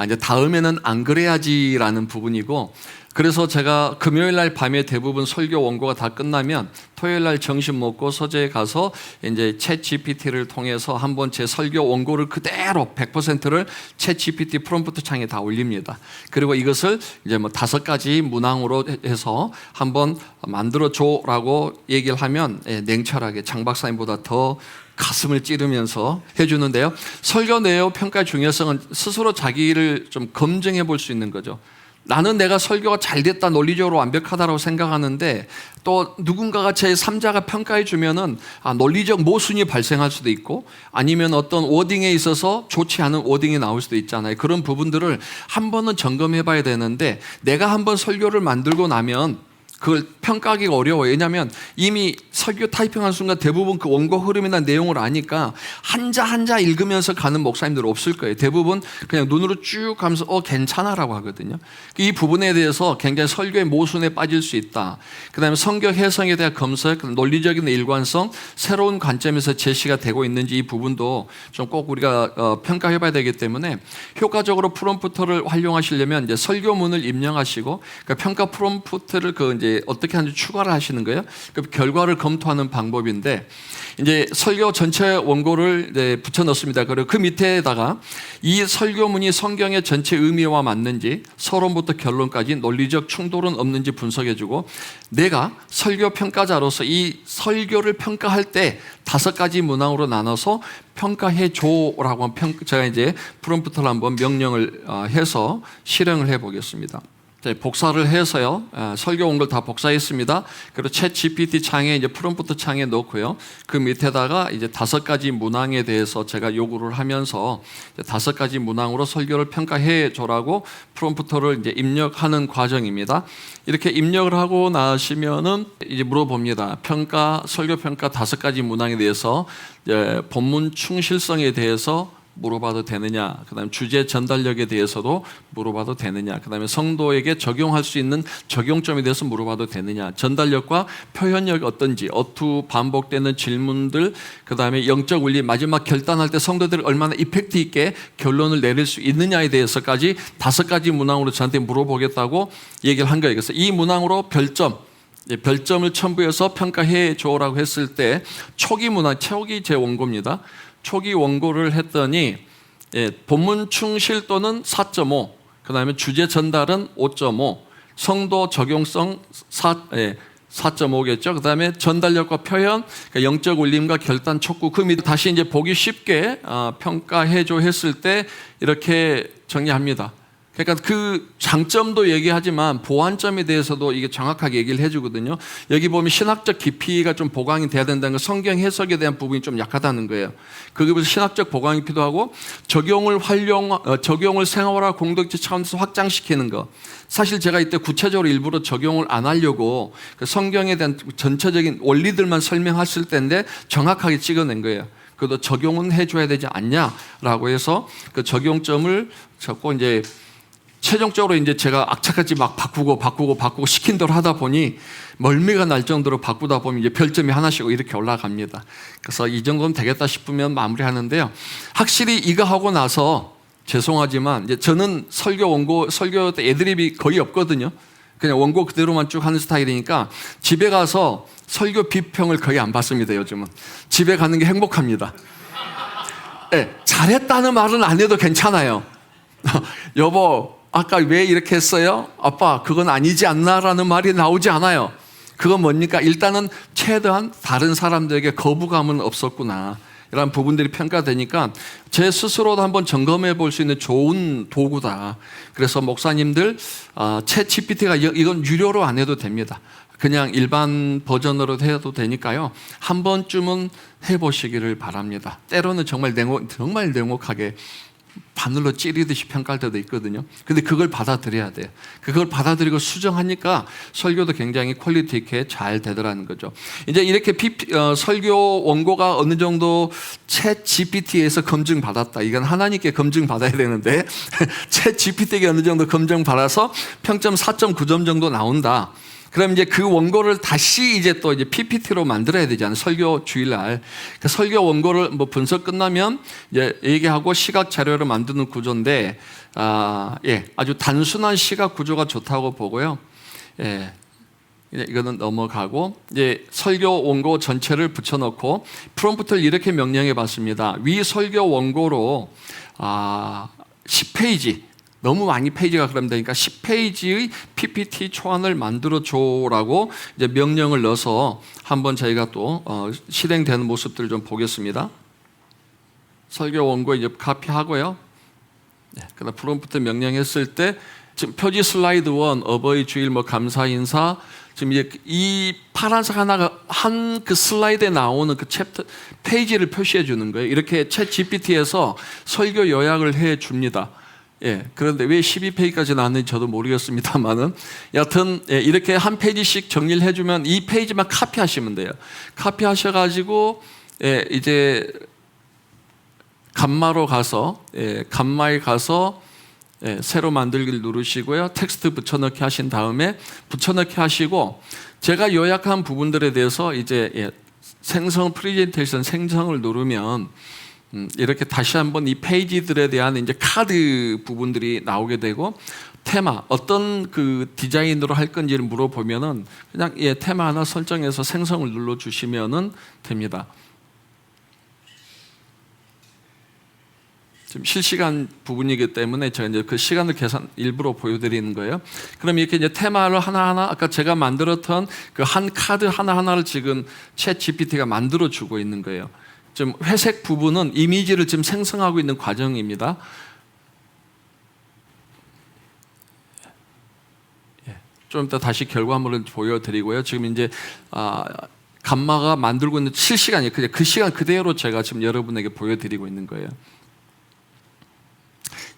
이제 다음에는 안 그래야지라는 부분이고 그래서 제가 금요일 날 밤에 대부분 설교 원고가 다 끝나면 토요일 날 점심 먹고 서재에 가서 이제 챗 GPT를 통해서 한번 제 설교 원고를 그대로 100%를 챗 GPT 프롬프트 창에 다 올립니다. 그리고 이것을 이제 뭐 5가지 문항으로 해서 한번 만들어 줘라고 얘기를 하면 냉철하게 장 박사님보다 더 가슴을 찌르면서 해주는데요. 설교 내용 평가의 중요성은 스스로 자기를 좀 검증해 볼 수 있는 거죠. 나는 내가 설교가 잘 됐다, 논리적으로 완벽하다고 생각하는데 또 누군가가 제3자가 평가해 주면은 논리적 모순이 발생할 수도 있고 아니면 어떤 워딩에 있어서 좋지 않은 워딩이 나올 수도 있잖아요. 그런 부분들을 한 번은 점검해 봐야 되는데 내가 한번 설교를 만들고 나면 그걸 평가하기가 어려워요. 왜냐하면 이미 설교 타이핑하는 순간 대부분 그 원고 흐름이나 내용을 아니까 한자 한자 읽으면서 가는 목사님들 없을 거예요. 대부분 그냥 눈으로 쭉 가면서 괜찮아라고 하거든요. 이 부분에 대해서 굉장히 설교의 모순에 빠질 수 있다. 그 다음에 성경 해석에 대한 검색, 논리적인 일관성, 새로운 관점에서 제시가 되고 있는지 이 부분도 좀 꼭 우리가 평가해 봐야 되기 때문에 효과적으로 프롬프터를 활용하시려면 이제 설교문을 입력하시고 그러니까 평가 프롬프트를 이제 어떻게 하는지 추가를 하시는 거예요. 그 결과를 검토하는 방법인데 이제 설교 전체 원고를 이제 붙여 넣습니다. 그리고 그 밑에다가 이 설교문이 성경의 전체 의미와 맞는지 서론부터 결론까지 논리적 충돌은 없는지 분석해주고 내가 설교 평가자로서 이 설교를 평가할 때 5가지 문항으로 나눠서 평가해 줘라고 제가 이제 프롬프트를 한번 명령을 해서 실행을 해 보겠습니다. 복사를 해서요. 설교 온 걸 다 복사했습니다. 그리고 챗 GPT 창에 이제 프롬프트 창에 넣고요. 그 밑에다가 이제 5가지 문항에 대해서 제가 요구를 하면서 5가지 문항으로 설교를 평가해 줘라고 프롬프터를 이제 입력하는 과정입니다. 이렇게 입력을 하고 나시면은 이제 물어봅니다. 설교 평가 5가지 문항에 대해서 본문 충실성에 대해서 물어봐도 되느냐, 그 다음에 주제 전달력에 대해서도 물어봐도 되느냐, 그 다음에 성도에게 적용할 수 있는 적용점에 대해서 물어봐도 되느냐, 전달력과 표현력이 어떤지, 어투 반복되는 질문들, 그 다음에 영적 원리, 마지막 결단할 때 성도들이 얼마나 이펙트 있게 결론을 내릴 수 있느냐에 대해서까지 5가지 문항으로 저한테 물어보겠다고 얘기를 한 거예요. 그래서 이 문항으로 별점을 첨부해서 평가해 줘라고 했을 때 초기 제 원고입니다. 초기 원고를 했더니 본문 충실도는 4.5, 그 다음에 주제 전달은 5.5, 성도 적용성 4.5겠죠. 그 다음에 전달력과 표현, 그러니까 영적 울림과 결단 촉구, 그 밑에 다시 이제 보기 쉽게 평가해줘 했을 때 이렇게 정리합니다. 그러니까 그 장점도 얘기하지만 보완점에 대해서도 이게 정확하게 얘기를 해주거든요. 여기 보면 신학적 깊이가 좀 보강이 돼야 된다는 거, 성경 해석에 대한 부분이 좀 약하다는 거예요. 거기서 신학적 보강이 필요하고 적용을 생활화 공동체 차원에서 확장시키는 거. 사실 제가 이때 구체적으로 일부러 적용을 안 하려고 그 성경에 대한 전체적인 원리들만 설명했을 때인데 정확하게 찍어낸 거예요. 그래도 적용은 해줘야 되지 않냐라고 해서 그 적용점을 적고 이제 최종적으로 이제 제가 악착같이 막 바꾸고 시킨 대로 하다 보니 멀미가 날 정도로 바꾸다 보면 이제 별점이 하나씩 이렇게 올라갑니다. 그래서 이 정도면 되겠다 싶으면 마무리하는데요. 확실히 이거 하고 나서 죄송하지만 이제 저는 설교 때 애드립이 거의 없거든요. 그냥 원고 그대로만 쭉 하는 스타일이니까 집에 가서 설교 비평을 거의 안 받습니다. 요즘은 집에 가는 게 행복합니다. 네, 잘했다는 말은 안 해도 괜찮아요. 여보, 아까 왜 이렇게 했어요? 아빠, 그건 아니지 않나라는 말이 나오지 않아요. 그건 뭡니까? 일단은 최대한 다른 사람들에게 거부감은 없었구나, 이런 부분들이 평가되니까 제 스스로도 한번 점검해 볼 수 있는 좋은 도구다. 그래서 목사님들 챗 GPT가 이건 유료로 안 해도 됩니다. 그냥 일반 버전으로 해도 되니까요. 한 번쯤은 해보시기를 바랍니다. 때로는 정말 냉혹하게 바늘로 찌르듯이 평가할 때도 있거든요. 근데 그걸 받아들여야 돼요. 그걸 받아들이고 수정하니까 설교도 굉장히 퀄리티 있게 잘 되더라는 거죠. 이제 이렇게 설교 원고가 어느 정도 챗 GPT에서 검증받았다. 이건 하나님께 검증받아야 되는데 챗 GPT에게 어느 정도 검증받아서 평점 4.9점 정도 나온다. 그럼 이제 그 원고를 다시 이제 또 이제 PPT로 만들어야 되잖아요. 설교 주일날. 그 설교 원고를 뭐 분석 끝나면 이제 얘기하고 시각 자료를 만드는 구조인데, 아주 단순한 시각 구조가 좋다고 보고요. 이거는 넘어가고, 이제 설교 원고 전체를 붙여놓고 프롬프트를 이렇게 명령해 봤습니다. 위 설교 원고로 10페이지, 너무 많이 페이지가 그러면 되니까 10페이지의 PPT 초안을 만들어 줘라고 이제 명령을 넣어서 한번 저희가 또 실행되는 모습들을 좀 보겠습니다. 설교 원고 이제 카피하고요. 그다음 프롬프트 명령했을 때 지금 표지 슬라이드 1, 어버이 주일 뭐 감사 인사, 지금 이제 이 파란색 하나가 한 그 슬라이드에 나오는 그 챕터 페이지를 표시해 주는 거예요. 이렇게 챗 GPT에서 설교 요약을 해 줍니다. 그런데 왜 12페이지까지 나왔는지 저도 모르겠습니다만은, 여하튼 이렇게 한 페이지씩 정리를 해주면 이 페이지만 카피하시면 돼요. 카피하셔가지고 이제 감마로 가서 감마에 가서 새로 만들기를 누르시고요. 텍스트 붙여넣기 하신 다음에 붙여넣기 하시고, 제가 요약한 부분들에 대해서 이제 생성 프레젠테이션 생성을 누르면 이렇게 다시 한번 이 페이지들에 대한 이제 카드 부분들이 나오게 되고, 테마 어떤 그 디자인으로 할 건지를 물어보면은 그냥 테마 하나 설정해서 생성을 눌러 주시면은 됩니다. 지금 실시간 부분이기 때문에 제가 이제 그 시간을 일부러 보여드리는 거예요. 그럼 이렇게 이제 테마를 하나하나 아까 제가 만들었던 그 한 카드 하나하나를 지금 챗 GPT가 만들어 주고 있는 거예요. 지금 회색 부분은 이미지를 지금 생성하고 있는 과정입니다. 좀 이따 다시 결과물을 보여드리고요. 지금 이제 감마가 만들고 있는 실시간이에요. 그 시간 그대로 제가 지금 여러분에게 보여드리고 있는 거예요.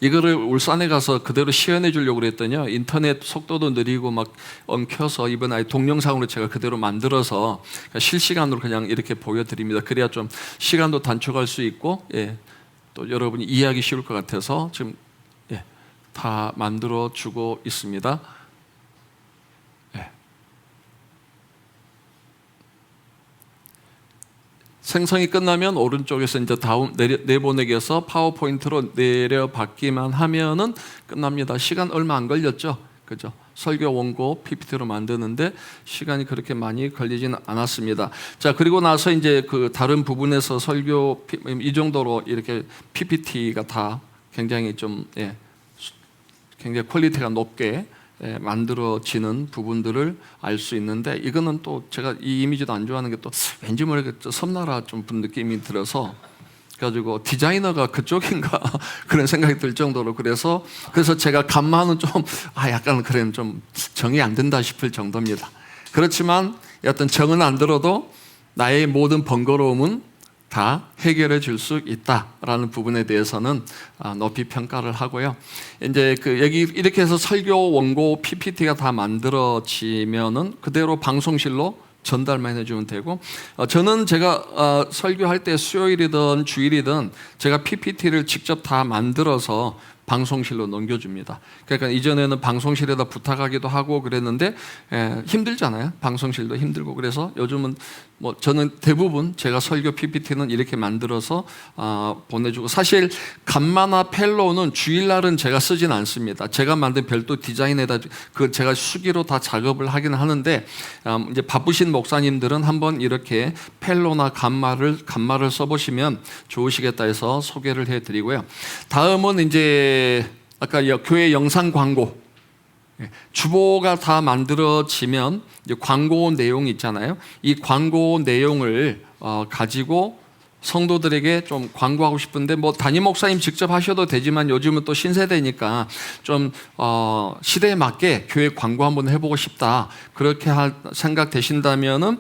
이거를 울산에 가서 그대로 시연해 주려고 그랬더니요, 인터넷 속도도 느리고 막 엉켜서 이번에 동영상으로 제가 그대로 만들어서 실시간으로 그냥 이렇게 보여드립니다. 그래야 좀 시간도 단축할 수 있고, 또 여러분이 이해하기 쉬울 것 같아서 지금 다 만들어 주고 있습니다. 생성이 끝나면 오른쪽에서 이제 다음 내보내기에서 파워포인트로 내려받기만 하면은 끝납니다. 시간 얼마 안 걸렸죠, 그죠? 설교 원고 PPT로 만드는데 시간이 그렇게 많이 걸리지는 않았습니다. 자, 그리고 나서 이제 그 다른 부분에서 설교 이 정도로 이렇게 PPT가 다 굉장히 좀 굉장히 퀄리티가 높게 만들어지는 부분들을 알 수 있는데, 이거는 또 제가 이 이미지도 안 좋아하는 게 또 왠지 모르게 섬나라 좀 느낌이 들어서 가지고 디자이너가 그쪽인가 그런 생각이 들 정도로, 그래서 제가 감마는 좀 약간 그래 좀 정이 안 든다 싶을 정도입니다. 그렇지만 여하튼 정은 안 들어도 나의 모든 번거로움은 다 해결해 줄 수 있다라는 부분에 대해서는 높이 평가를 하고요. 이제 여기 이렇게 해서 설교 원고 PPT가 다 만들어지면은 그대로 방송실로 전달만 해주면 되고, 저는 제가 설교할 때 수요일이든 주일이든 제가 PPT를 직접 다 만들어서 방송실로 넘겨줍니다. 그러니까 이전에는 방송실에다 부탁하기도 하고 그랬는데 힘들잖아요. 방송실도 힘들고. 그래서 요즘은 뭐 저는 대부분 제가 설교 PPT는 이렇게 만들어서 보내주고, 사실 감마나 펠로우는 주일날은 제가 쓰진 않습니다. 제가 만든 별도 디자인에다 제가 수기로 다 작업을 하긴 하는데, 이제 바쁘신 목사님들은 한번 이렇게 펠로나 감마를 써보시면 좋으시겠다 해서 소개를 해드리고요. 다음은 이제 아까 교회 영상 광고, 주보가 다 만들어지면 이제 광고 내용이 있잖아요. 이 광고 내용을 가지고 성도들에게 좀 광고하고 싶은데, 뭐 담임 목사님 직접 하셔도 되지만 요즘은 또 신세대니까 좀 시대에 맞게 교회 광고 한번 해보고 싶다, 그렇게 생각 되신다면은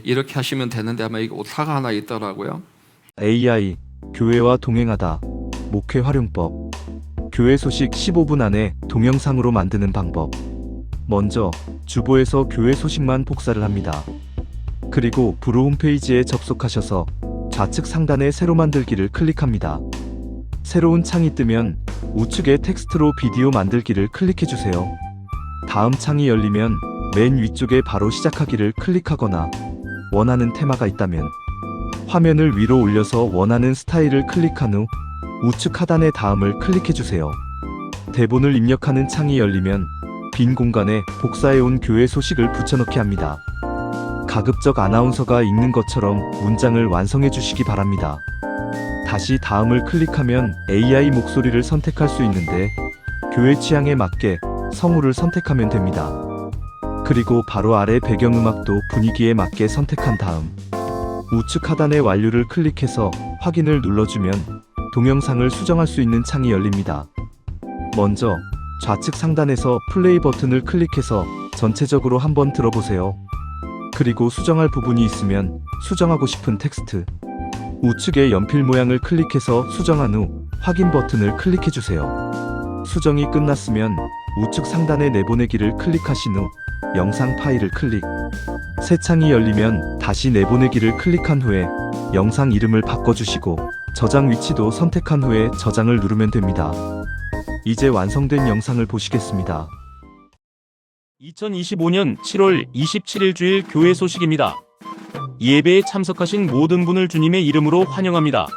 이렇게 하시면 되는데, 아마 이거 오타가 하나 있더라고요. AI 교회와 동행하다 목회 활용법. 교회 소식 15분 안에 동영상으로 만드는 방법. 먼저 주보에서 교회 소식만 복사를 합니다. 그리고 브루 홈페이지에 접속하셔서 좌측 상단에 새로 만들기를 클릭합니다. 새로운 창이 뜨면 우측에 텍스트로 비디오 만들기를 클릭해주세요. 다음 창이 열리면 맨 위쪽에 바로 시작하기를 클릭하거나 원하는 테마가 있다면 화면을 위로 올려서 원하는 스타일을 클릭한 후 우측 하단의 다음을 클릭해주세요. 대본을 입력하는 창이 열리면 빈 공간에 복사해온 교회 소식을 붙여넣기 합니다. 가급적 아나운서가 읽는 것처럼 문장을 완성해 주시기 바랍니다. 다시 다음을 클릭하면 AI 목소리를 선택할 수 있는데 교회 취향에 맞게 성우를 선택하면 됩니다. 그리고 바로 아래 배경음악도 분위기에 맞게 선택한 다음 우측 하단의 완료를 클릭해서 확인을 눌러주면 동영상을 수정할 수 있는 창이 열립니다. 먼저 좌측 상단에서 플레이 버튼을 클릭해서 전체적으로 한번 들어보세요. 그리고 수정할 부분이 있으면 수정하고 싶은 텍스트, 우측의 연필 모양을 클릭해서 수정한 후 확인 버튼을 클릭해주세요. 수정이 끝났으면 우측 상단의 내보내기를 클릭하신 후 영상 파일을 클릭. 새 창이 열리면 다시 내보내기를 클릭한 후에 영상 이름을 바꿔주시고 저장 위치도 선택한 후에 저장을 누르면 됩니다. 이제 완성된 영상을 보시겠습니다. 2025년 7월 27일 주일 교회 소식입니다. 예배에 참석하신 모든 분을 주님의 이름으로 환영합니다.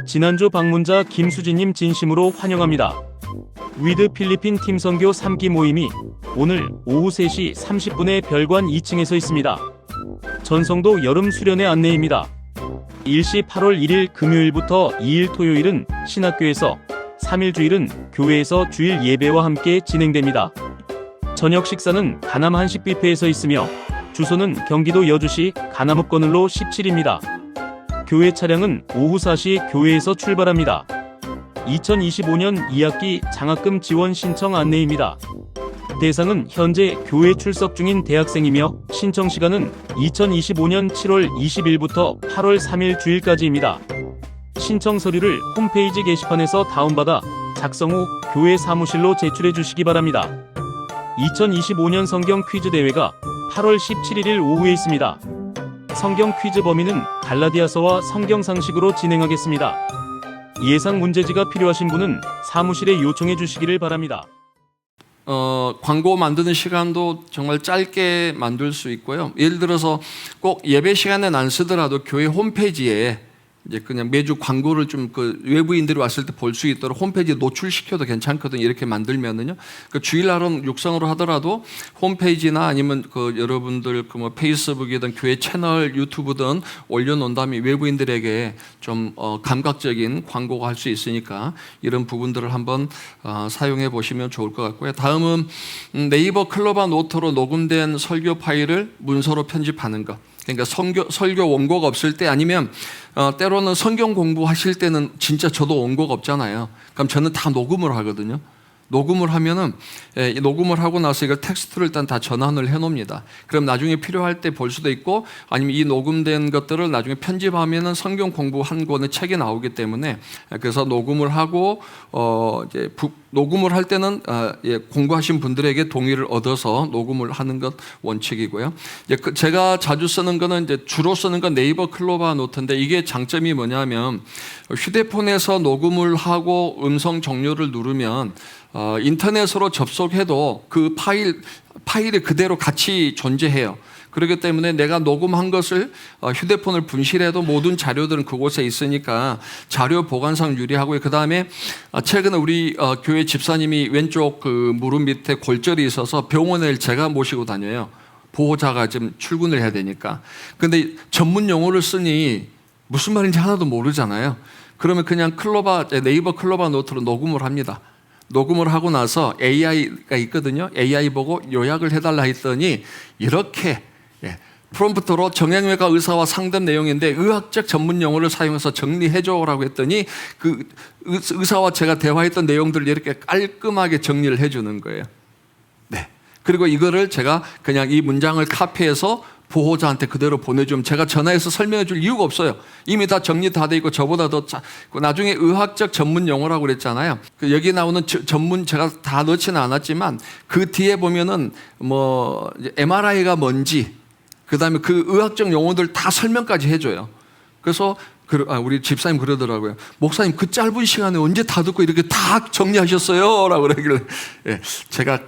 지난주 방문자 김수진님 진심으로 환영합니다. 위드 필리핀 팀 선교 3기 모임이 오늘 오후 3시 30분에 별관 2층에서 있습니다. 전성도 여름 수련회 안내입니다. 일시 8월 1일 금요일부터 2일 토요일은 신학교에서, 3일 주일은 교회에서 주일 예배와 함께 진행됩니다. 저녁 식사는 가남 한식 뷔페에서 있으며 주소는 경기도 여주시 가남읍 건을로 17입니다. 교회 차량은 오후 4시 교회에서 출발합니다. 2025년 2학기 장학금 지원 신청 안내입니다. 대상은 현재 교회 출석 중인 대학생이며 신청 시간은 2025년 7월 20일부터 8월 3일 주일까지입니다. 신청 서류를 홈페이지 게시판에서 다운받아 작성 후 교회 사무실로 제출해 주시기 바랍니다. 2025년 성경 퀴즈 대회가 8월 17일 오후에 있습니다. 성경 퀴즈 범위는 갈라디아서와 성경 상식으로 진행하겠습니다. 예상 문제지가 필요하신 분은 사무실에 요청해 주시기를 바랍니다. 광고 만드는 시간도 정말 짧게 만들 수 있고요. 예를 들어서 꼭 예배 시간엔 안 쓰더라도 교회 홈페이지에 이제 그냥 매주 광고를 좀 그 외부인들이 왔을 때 볼 수 있도록 홈페이지에 노출시켜도 괜찮거든요. 이렇게 만들면은요. 그 주일날은 육성으로 하더라도 홈페이지나 아니면 그 여러분들 그 뭐 페이스북이든 교회 채널, 유튜브든 올려놓은 다음에 외부인들에게 좀 감각적인 광고가 할 수 있으니까 이런 부분들을 한번 사용해 보시면 좋을 것 같고요. 다음은 네이버 클로바 노트로 녹음된 설교 파일을 문서로 편집하는 것. 그러니까 설교 원고가 없을 때 아니면 때로는 성경 공부하실 때는 진짜 저도 원고가 없잖아요. 그럼 저는 다 녹음을 하거든요. 녹음을 하면은 녹음을 하고 나서 이걸 텍스트를 일단 다 전환을 해 놓습니다. 그럼 나중에 필요할 때 볼 수도 있고 아니면 이 녹음된 것들을 나중에 편집하면은 성경 공부 한 권의 책이 나오기 때문에 그래서 녹음을 하고 이제 녹음을 할 때는 공부하신 분들에게 동의를 얻어서 녹음을 하는 것 원칙이고요. 이제 제가 자주 쓰는 거는 이제 주로 쓰는 건 네이버 클로바 노트인데 이게 장점이 뭐냐면 휴대폰에서 녹음을 하고 음성 종료를 누르면 인터넷으로 접속해도 그 파일이 그대로 같이 존재해요. 그렇기 때문에 내가 녹음한 것을 휴대폰을 분실해도 모든 자료들은 그곳에 있으니까 자료 보관상 유리하고요. 그 다음에 최근에 우리 교회 집사님이 왼쪽 그 무릎 밑에 골절이 있어서 병원에 제가 모시고 다녀요. 보호자가 좀 출근을 해야 되니까. 근데 전문 용어를 쓰니 무슨 말인지 하나도 모르잖아요. 그러면 그냥 네이버 클로바 노트로 녹음을 합니다. 녹음을 하고 나서 AI가 있거든요. AI 보고 요약을 해달라 했더니 이렇게 프롬프트로 정형외과 의사와 상담 내용인데 의학적 전문 용어를 사용해서 정리해줘라고 했더니 그 의사와 제가 대화했던 내용들을 이렇게 깔끔하게 정리를 해주는 거예요. 네. 그리고 이거를 제가 그냥 이 문장을 카피해서 보호자한테 그대로 보내주면 제가 전화해서 설명해 줄 이유가 없어요. 이미 다 정리 다 돼 있고 저보다 더 나중에 의학적 전문 용어라고 그랬잖아요. 여기 나오는 전문 제가 다 넣지는 않았지만 그 뒤에 보면은 뭐 MRI가 뭔지 그다음에 그 의학적 용어들 다 설명까지 해줘요. 그래서 우리 집사님 그러더라고요. 목사님 그 짧은 시간에 언제 다 듣고 이렇게 다 정리하셨어요? 라고 그러길래 예, 제가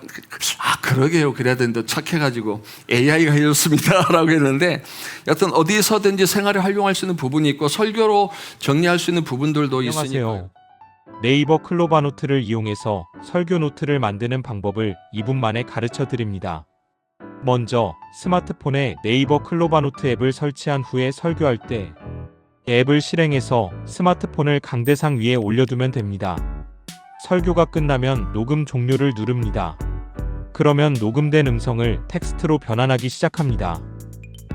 그러게요. 그래야 되는데 착해가지고 AI가 해줬습니다. 라고 했는데 여하튼 어디서든지 생활에 활용할 수 있는 부분이 있고 설교로 정리할 수 있는 부분들도 있으니까. 안녕하세요. 네이버 클로바노트를 이용해서 설교 노트를 만드는 방법을 2분 만에 가르쳐 드립니다. 먼저 스마트폰에 네이버 클로바노트 앱을 설치한 후에 설교할 때 앱을 실행해서 스마트폰을 강대상 위에 올려두면 됩니다. 설교가 끝나면 녹음 종료를 누릅니다. 그러면 녹음된 음성을 텍스트로 변환하기 시작합니다.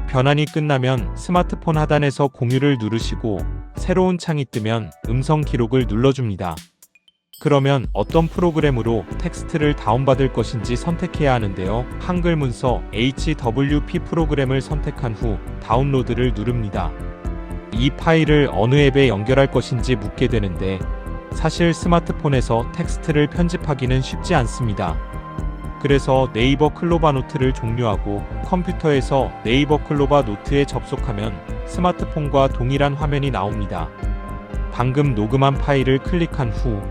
변환이 끝나면 스마트폰 하단에서 공유를 누르시고 새로운 창이 뜨면 음성 기록을 눌러줍니다. 그러면 어떤 프로그램으로 텍스트를 다운받을 것인지 선택해야 하는데요. 한글 문서 HWP 프로그램을 선택한 후 다운로드를 누릅니다. 이 파일을 어느 앱에 연결할 것인지 묻게 되는데 사실 스마트폰에서 텍스트를 편집하기는 쉽지 않습니다. 그래서 네이버 클로바노트를 종료하고 컴퓨터에서 네이버 클로바노트에 접속하면 스마트폰과 동일한 화면이 나옵니다. 방금 녹음한 파일을 클릭한 후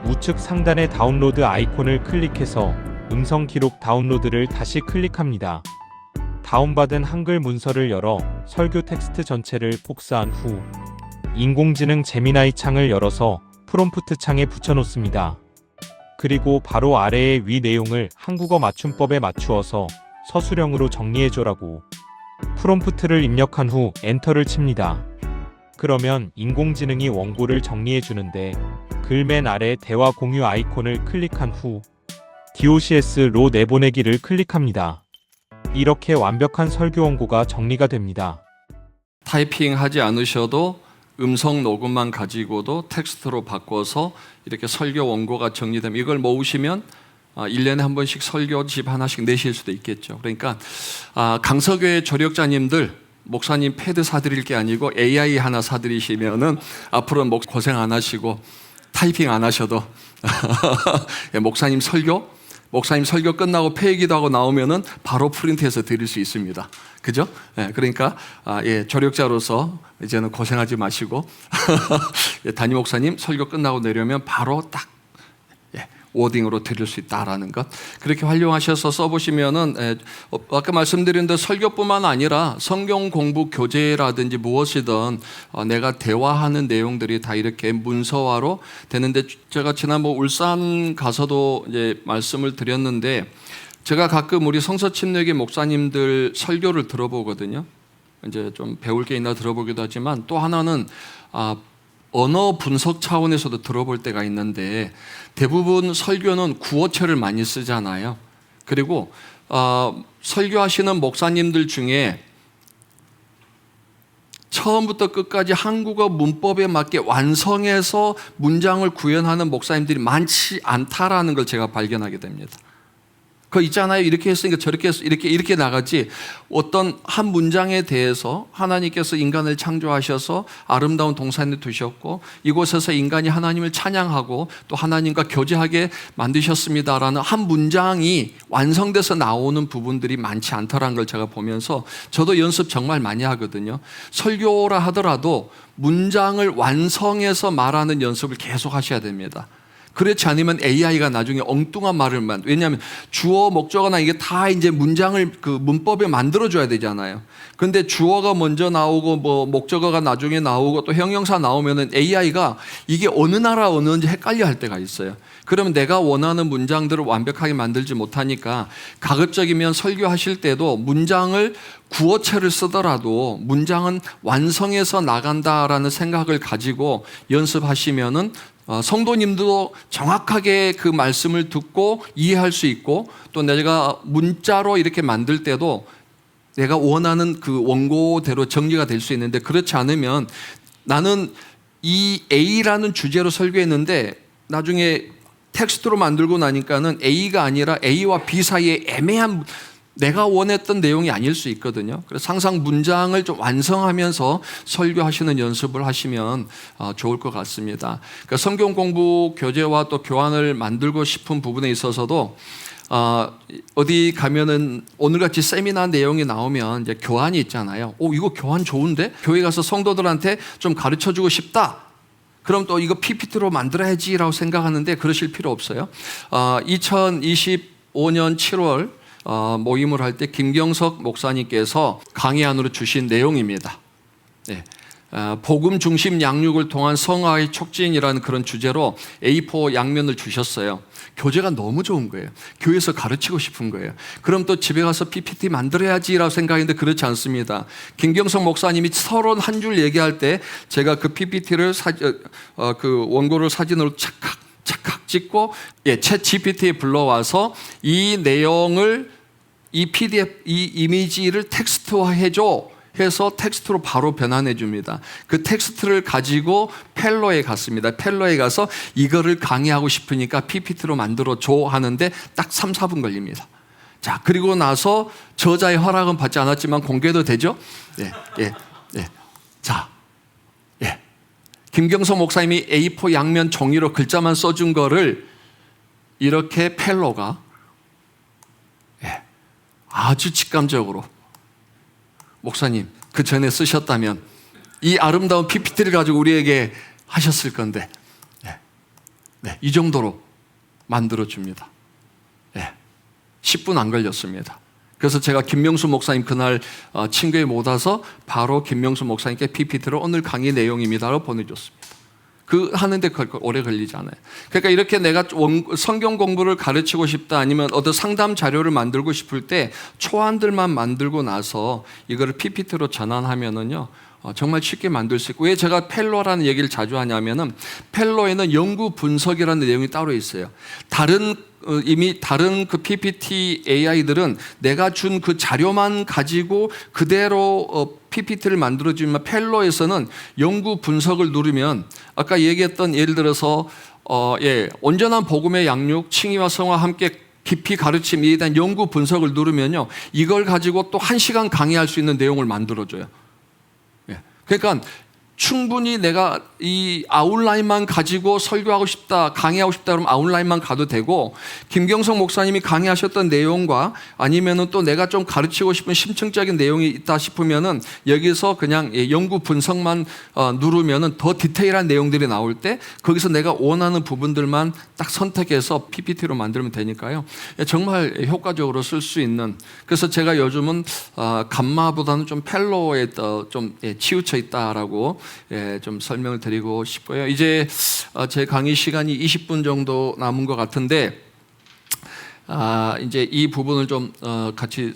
우측 상단의 다운로드 아이콘을 클릭해서 음성 기록 다운로드를 다시 클릭합니다. 다운받은 한글 문서를 열어 설교 텍스트 전체를 복사한 후 인공지능 제미나이 창을 열어서 프롬프트 창에 붙여놓습니다. 그리고 바로 아래의 위 내용을 한국어 맞춤법에 맞추어서 서술형으로 정리해줘라고 프롬프트를 입력한 후 엔터를 칩니다. 그러면 인공지능이 원고를 정리해주는데 글 맨 아래 대화 공유 아이콘을 클릭한 후 DOCS로 내보내기를 클릭합니다. 이렇게 완벽한 설교 원고가 정리가 됩니다. 타이핑하지 않으셔도 음성 녹음만 가지고도 텍스트로 바꿔서 이렇게 설교 원고가 정리되면 이걸 모으시면 1년에 한 번씩 설교집 하나씩 내실 수도 있겠죠. 그러니까 강서교회 조력자님들 목사님 패드 사드릴 게 아니고 AI 하나 사드리시면은 앞으로는 고생 안 하시고 타이핑 안 하셔도 목사님 설교 끝나고 폐기도 하고 나오면은 바로 프린트해서 드릴 수 있습니다. 그죠? 예, 그러니까 조력자로서 이제는 고생하지 마시고 담임 목사님 설교 끝나고 내려면 바로 딱 워딩으로 드릴 수 있다라는 것, 그렇게 활용하셔서 써보시면은 아까 말씀드린 대로 설교뿐만 아니라 성경 공부 교재라든지 무엇이든 내가 대화하는 내용들이 다 이렇게 문서화로 되는데, 제가 지난번 울산 가서도 이제 말씀을 드렸는데 제가 가끔 우리 성서침례교 목사님들 설교를 들어보거든요. 이제 좀 배울 게 있나 들어보기도 하지만 또 하나는 언어 분석 차원에서도 들어볼 때가 있는데, 대부분 설교는 구어체를 많이 쓰잖아요. 그리고 설교하시는 목사님들 중에 처음부터 끝까지 한국어 문법에 맞게 완성해서 문장을 구현하는 목사님들이 많지 않다라는 걸 제가 발견하게 됩니다. 그거 있잖아요. 이렇게 했으니까 저렇게 해서 이렇게 나가지, 어떤 한 문장에 대해서 하나님께서 인간을 창조하셔서 아름다운 동산에 두셨고 이곳에서 인간이 하나님을 찬양하고 또 하나님과 교제하게 만드셨습니다라는 한 문장이 완성돼서 나오는 부분들이 많지 않다라는 걸 제가 보면서 저도 연습 정말 많이 하거든요. 설교라 하더라도 문장을 완성해서 말하는 연습을 계속 하셔야 됩니다. 그렇지 않으면 AI가 나중에 엉뚱한 말을 왜냐하면 주어 목적어나 이게 다 이제 문장을 그 문법에 만들어줘야 되잖아요. 근데 주어가 먼저 나오고 뭐 목적어가 나중에 나오고 또 형용사 나오면은 AI가 이게 어느 나라 언어인지 헷갈려 할 때가 있어요. 그러면 내가 원하는 문장들을 완벽하게 만들지 못하니까 가급적이면 설교하실 때도 문장을 구어체를 쓰더라도 문장은 완성해서 나간다라는 생각을 가지고 연습하시면은 성도님도 정확하게 그 말씀을 듣고 이해할 수 있고, 또 내가 문자로 이렇게 만들 때도 내가 원하는 그 원고대로 정리가 될 수 있는데, 그렇지 않으면 나는 이 A라는 주제로 설교했는데 나중에 텍스트로 만들고 나니까는 A가 아니라 A와 B 사이에 애매한 내가 원했던 내용이 아닐 수 있거든요. 그래서 항상 문장을 좀 완성하면서 설교하시는 연습을 하시면 좋을 것 같습니다. 그러니까 성경 공부 교재와 또 교환을 만들고 싶은 부분에 있어서도 어디 가면은 오늘같이 세미나 내용이 나오면 이제 교환이 있잖아요. 이거 교환 좋은데? 교회 가서 성도들한테 좀 가르쳐 주고 싶다. 그럼 또 이거 PPT로 만들어야지라고 생각하는데 그러실 필요 없어요. 2025년 7월 모임을 할 때 김경석 목사님께서 강의안으로 주신 내용입니다. 네. 복음 중심 양육을 통한 성화의 촉진이라는 그런 주제로 A4 양면을 주셨어요. 교재가 너무 좋은 거예요. 교회에서 가르치고 싶은 거예요. 그럼 또 집에 가서 PPT 만들어야지라고 생각했는데 그렇지 않습니다. 김경석 목사님이 서론 한 줄 얘기할 때 제가 그 PPT를 그 원고를 사진으로 착각 찍고 챗 GPT에 불러와서 이 내용을 이 PDF 이 이미지를 텍스트화 해줘. 해서 텍스트로 바로 변환해 줍니다. 그 텍스트를 가지고 펠로에 갔습니다. 펠로에 가서 이거를 강의하고 싶으니까 PPT로 만들어 줘 하는데 딱 3, 4분 걸립니다. 자, 그리고 나서 저자의 허락은 받지 않았지만 공개도 되죠? 예. 자, 김경석 목사님이 A4 양면 종이로 글자만 써준 거를 이렇게 펠로가 아주 직감적으로 목사님, 그 전에 쓰셨다면 이 아름다운 PPT를 가지고 우리에게 하셨을 건데, 이 정도로 만들어줍니다. 10분 안 걸렸습니다. 그래서 제가 김명수 목사님 그날 친구에 못 와서 바로 김명수 목사님께 PPT로 오늘 강의 내용입니다라고 보내줬습니다. 그 하는데 오래 걸리지 않아요. 그러니까 이렇게 내가 성경 공부를 가르치고 싶다 아니면 어떤 상담 자료를 만들고 싶을 때 초안들만 만들고 나서 이거를 PPT로 전환하면은요 정말 쉽게 만들 수 있고, 왜 제가 펠로라는 얘기를 자주 하냐면은 펠로에는 연구 분석이라는 내용이 따로 있어요. 이미 다른 그 PPT AI들은 내가 준 그 자료만 가지고 그대로 PPT를 만들어주면 펠로에서는 연구 분석을 누르면 아까 얘기했던 예를 들어서 온전한 복음의 양육, 칭의와 성화 함께 깊이 가르침에 대한 연구 분석을 누르면요 이걸 가지고 또 1시간 강의할 수 있는 내용을 만들어줘요. 그러니까 충분히 내가 이 아웃라인만 가지고 설교하고 싶다, 강의하고 싶다 그러면 아웃라인만 가도 되고, 김경석 목사님이 강의하셨던 내용과 아니면은 또 내가 좀 가르치고 싶은 심층적인 내용이 있다 싶으면은 여기서 그냥 연구 분석만 누르면은 더 디테일한 내용들이 나올 때 거기서 내가 원하는 부분들만 딱 선택해서 PPT로 만들면 되니까요. 정말 효과적으로 쓸 수 있는, 그래서 제가 요즘은 감마보다는 좀 펠로에 좀 치우쳐 있다라고 좀 설명을 드리고 싶고요. 이제 제 강의 시간이 20분 정도 남은 것 같은데, 이제 이 부분을 좀 같이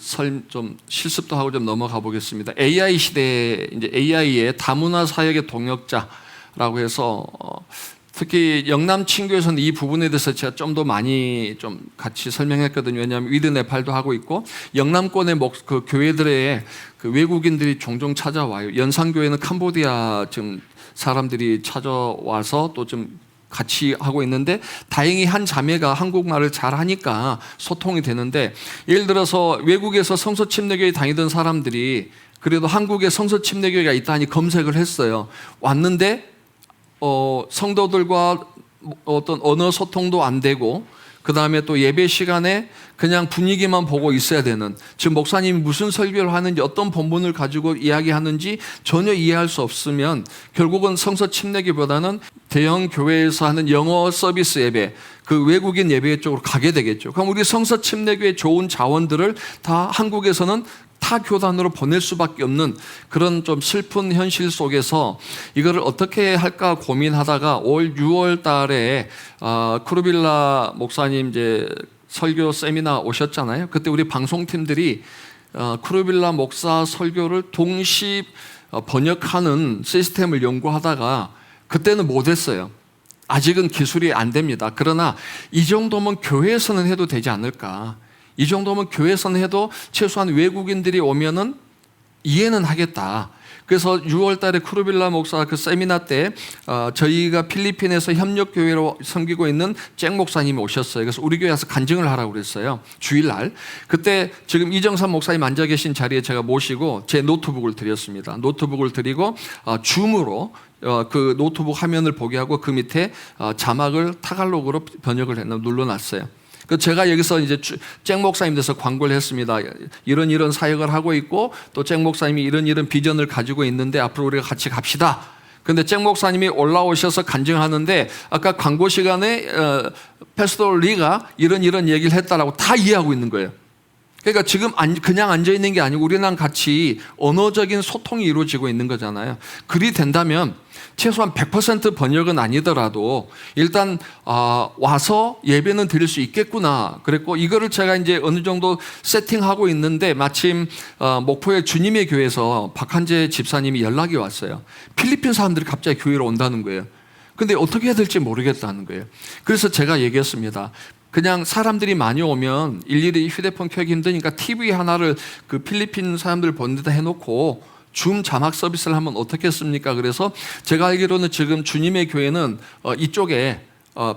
좀 실습도 하고 좀 넘어가 보겠습니다. AI 시대에 이제 AI의 다문화 사역의 동역자라고 해서 특히 영남 친교에서는 이 부분에 대해서 제가 좀 더 많이 좀 같이 설명했거든요. 왜냐하면 위드 네팔도 하고 있고 영남권의 그 교회들의 그 외국인들이 종종 찾아와요. 연산교회는 캄보디아 지금 사람들이 찾아와서 또 좀 같이 하고 있는데, 다행히 한 자매가 한국말을 잘 하니까 소통이 되는데, 예를 들어서 외국에서 성서 침례교회 다니던 사람들이 그래도 한국에 성서 침례교회가 있다니 검색을 했어요. 왔는데 성도들과 어떤 언어 소통도 안 되고, 그 다음에 또 예배 시간에 그냥 분위기만 보고 있어야 되는, 지금 목사님이 무슨 설교를 하는지 어떤 본문을 가지고 이야기하는지 전혀 이해할 수 없으면 결국은 성서 침례교보다는 대형 교회에서 하는 영어 서비스 예배, 그 외국인 예배 쪽으로 가게 되겠죠. 그럼 우리 성서 침례교회 좋은 자원들을 다 한국에서는 타 교단으로 보낼 수밖에 없는 그런 좀 슬픈 현실 속에서 이거를 어떻게 할까 고민하다가 올 6월 달에 크루빌라 목사님 이제 설교 세미나 오셨잖아요. 그때 우리 방송팀들이 크루빌라 목사 설교를 동시 번역하는 시스템을 연구하다가 그때는 못했어요. 아직은 기술이 안 됩니다. 그러나 이 정도면 교회에서는 해도 되지 않을까. 이 정도면 교회에서는 해도 최소한 외국인들이 오면은 이해는 하겠다. 그래서 6월 달에 크루빌라 목사 그 세미나 때 저희가 필리핀에서 협력교회로 섬기고 있는 잭 목사님이 오셨어요. 그래서 우리 교회 와서 간증을 하라고 그랬어요. 주일날. 그때 지금 이정삼 목사님 앉아 계신 자리에 제가 모시고 제 노트북을 드렸습니다. 노트북을 드리고 줌으로 그 노트북 화면을 보게 하고 그 밑에 자막을 타갈록으로 번역을 눌러놨어요. 그 제가 여기서 이제 잭 목사님 돼서 광고를 했습니다. 이런 사역을 하고 있고 또 잭 목사님이 이런 비전을 가지고 있는데 앞으로 우리가 같이 갑시다. 근데 잭 목사님이 올라오셔서 간증하는데 아까 광고 시간에 패스토 리가 이런 얘기를 했다라고 다 이해하고 있는 거예요. 그러니까 지금 그냥 앉아 있는 게 아니고 우리랑 같이 언어적인 소통이 이루어지고 있는 거잖아요. 그리 된다면 최소한 100% 번역은 아니더라도 일단 와서 예배는 드릴 수 있겠구나. 그랬고 이거를 제가 이제 어느 정도 세팅하고 있는데 마침 목포의 주님의 교회에서 박한재 집사님이 연락이 왔어요. 필리핀 사람들이 갑자기 교회로 온다는 거예요. 근데 어떻게 해야 될지 모르겠다는 거예요. 그래서 제가 얘기했습니다. 그냥 사람들이 많이 오면 일일이 휴대폰 켜기 힘드니까 TV 하나를 그 필리핀 사람들 보는 데다 해놓고 줌 자막 서비스를 하면 어떻겠습니까? 그래서 제가 알기로는 지금 주님의 교회는 이쪽에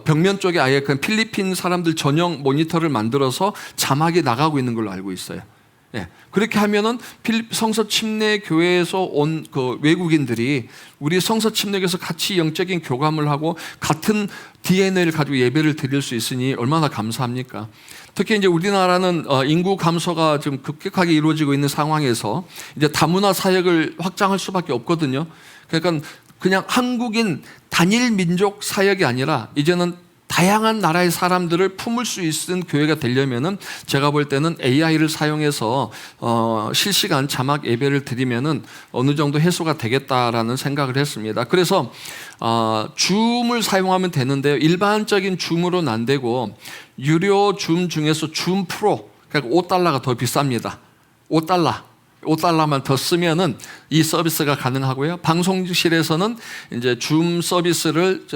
벽면 쪽에 아예 그 필리핀 사람들 전용 모니터를 만들어서 자막이 나가고 있는 걸로 알고 있어요. 예. 그렇게 하면은 성서 침례 교회에서 온 그 외국인들이 우리 성서 침례교에서 같이 영적인 교감을 하고 같은 DNA를 가지고 예배를 드릴 수 있으니 얼마나 감사합니까? 특히 이제 우리나라는 인구 감소가 지금 급격하게 이루어지고 있는 상황에서 이제 다문화 사역을 확장할 수밖에 없거든요. 그러니까 그냥 한국인 단일 민족 사역이 아니라 이제는 다양한 나라의 사람들을 품을 수 있는 교회가 되려면은 제가 볼 때는 AI를 사용해서 실시간 자막 예배를 드리면은 어느 정도 해소가 되겠다라는 생각을 했습니다. 그래서 줌을 사용하면 되는데요. 일반적인 줌으로는 안 되고 유료 줌 중에서 줌 프로, 그러니까 $5가 더 비쌉니다. $5만 더 쓰면은 이 서비스가 가능하고요. 방송실에서는 이제 줌 서비스를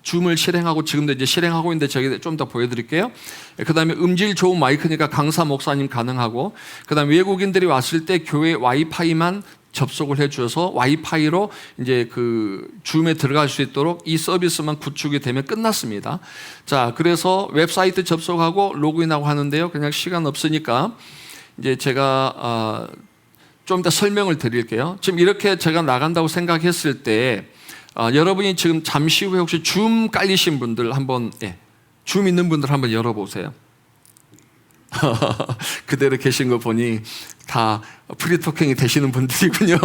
줌을 실행하고 지금도 이제 실행하고 있는데 저기 좀 더 보여드릴게요. 그다음에 음질 좋은 마이크니까 강사 목사님 가능하고, 그다음에 외국인들이 왔을 때 교회 와이파이만 접속을 해주어서 와이파이로 이제 그 줌에 들어갈 수 있도록 이 서비스만 구축이 되면 끝났습니다. 자, 그래서 웹사이트 접속하고 로그인하고 하는데요. 그냥 시간 없으니까 이제 제가 좀 더 설명을 드릴게요. 지금 이렇게 제가 나간다고 생각했을 때 여러분이 지금 잠시 후에 혹시 줌 깔리신 분들 한번 줌 있는 분들 한번 열어보세요. 그대로 계신 거 보니 다 프리토킹이 되시는 분들이군요.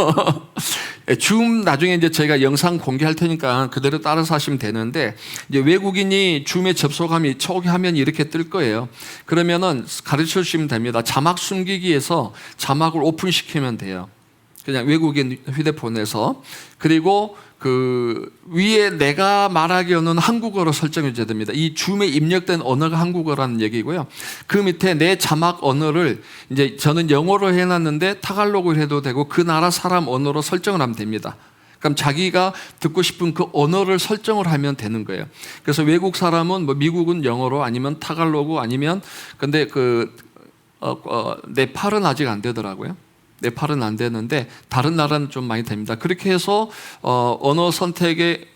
줌 나중에 이제 저희가 영상 공개할 테니까 그대로 따라서 하시면 되는데, 이제 외국인이 줌에 접속하면 초기 화면이 이렇게 뜰 거예요. 그러면은 가르쳐 주시면 됩니다. 자막 숨기기에서 자막을 오픈시키면 돼요. 그냥 외국인 휴대폰에서. 그리고 그 위에 내가 말하기 언어는 한국어로 설정해 줘야 됩니다. 이 줌에 입력된 언어가 한국어라는 얘기고요. 그 밑에 내 자막 언어를 이제 저는 영어로 해놨는데 타갈로그를 해도 되고 그 나라 사람 언어로 설정을 하면 됩니다. 그럼 자기가 듣고 싶은 그 언어를 설정을 하면 되는 거예요. 그래서 외국 사람은 뭐 미국은 영어로 아니면 타갈로그 아니면 근데 네팔은 아직 안 되더라고요. 네팔은 안 되는데 다른 나라는 좀 많이 됩니다. 그렇게 해서 언어 선택에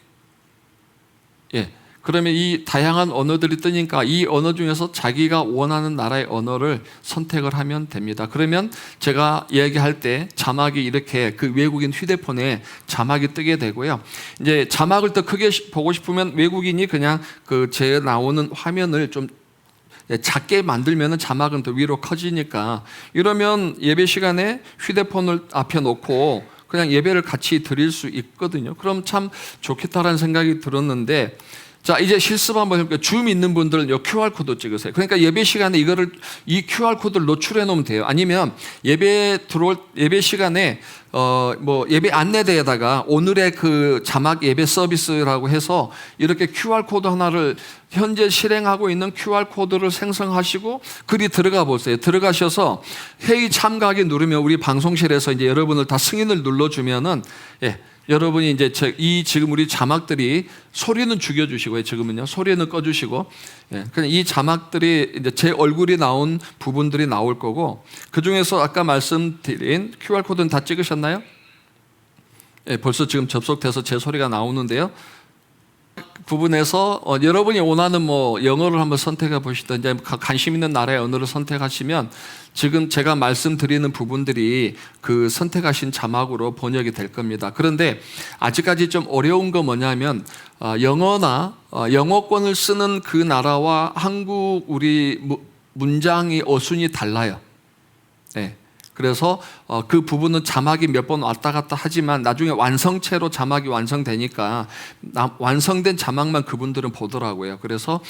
그러면 이 다양한 언어들이 뜨니까 이 언어 중에서 자기가 원하는 나라의 언어를 선택을 하면 됩니다. 그러면 제가 이야기할 때 자막이 이렇게 그 외국인 휴대폰에 자막이 뜨게 되고요. 이제 자막을 더 크게 보고 싶으면 외국인이 그냥 그 제 나오는 화면을 좀 작게 만들면 자막은 더 위로 커지니까, 이러면 예배 시간에 휴대폰을 앞에 놓고 그냥 예배를 같이 드릴 수 있거든요. 그럼 참 좋겠다라는 생각이 들었는데, 자, 이제 실습 한번 해볼게요. 줌 있는 분들은 이 QR코드 찍으세요. 그러니까 예배 시간에 이 QR코드를 노출해 놓으면 돼요. 아니면 예배 시간에 예배 안내대에다가 오늘의 그 자막 예배 서비스라고 해서 이렇게 QR코드 하나를 현재 실행하고 있는 QR코드를 생성하시고 글이 들어가 보세요. 들어가셔서 회의 참가하기 누르면 우리 방송실에서 이제 여러분을 다 승인을 눌러주면은 여러분이 이제 지금 우리 자막들이 소리는 죽여주시고요. 지금은요. 소리는 꺼주시고. 그냥 이 자막들이 이제 제 얼굴이 나온 부분들이 나올 거고, 그 중에서 아까 말씀드린 QR코드는 다 찍으셨나요? 벌써 지금 접속돼서 제 소리가 나오는데요. 부분에서 여러분이 원하는 뭐 영어를 한번 선택해 보시든지 관심 있는 나라의 언어를 선택하시면 지금 제가 말씀드리는 부분들이 그 선택하신 자막으로 번역이 될 겁니다. 그런데 아직까지 좀 어려운 거 뭐냐면 영어나 영어권을 쓰는 그 나라와 한국 우리 문장이 어순이 달라요. 네. 그래서 그 부분은 자막이 몇 번 왔다 갔다 하지만 나중에 완성체로 자막이 완성되니까 완성된 자막만 그분들은 보더라고요. 그래서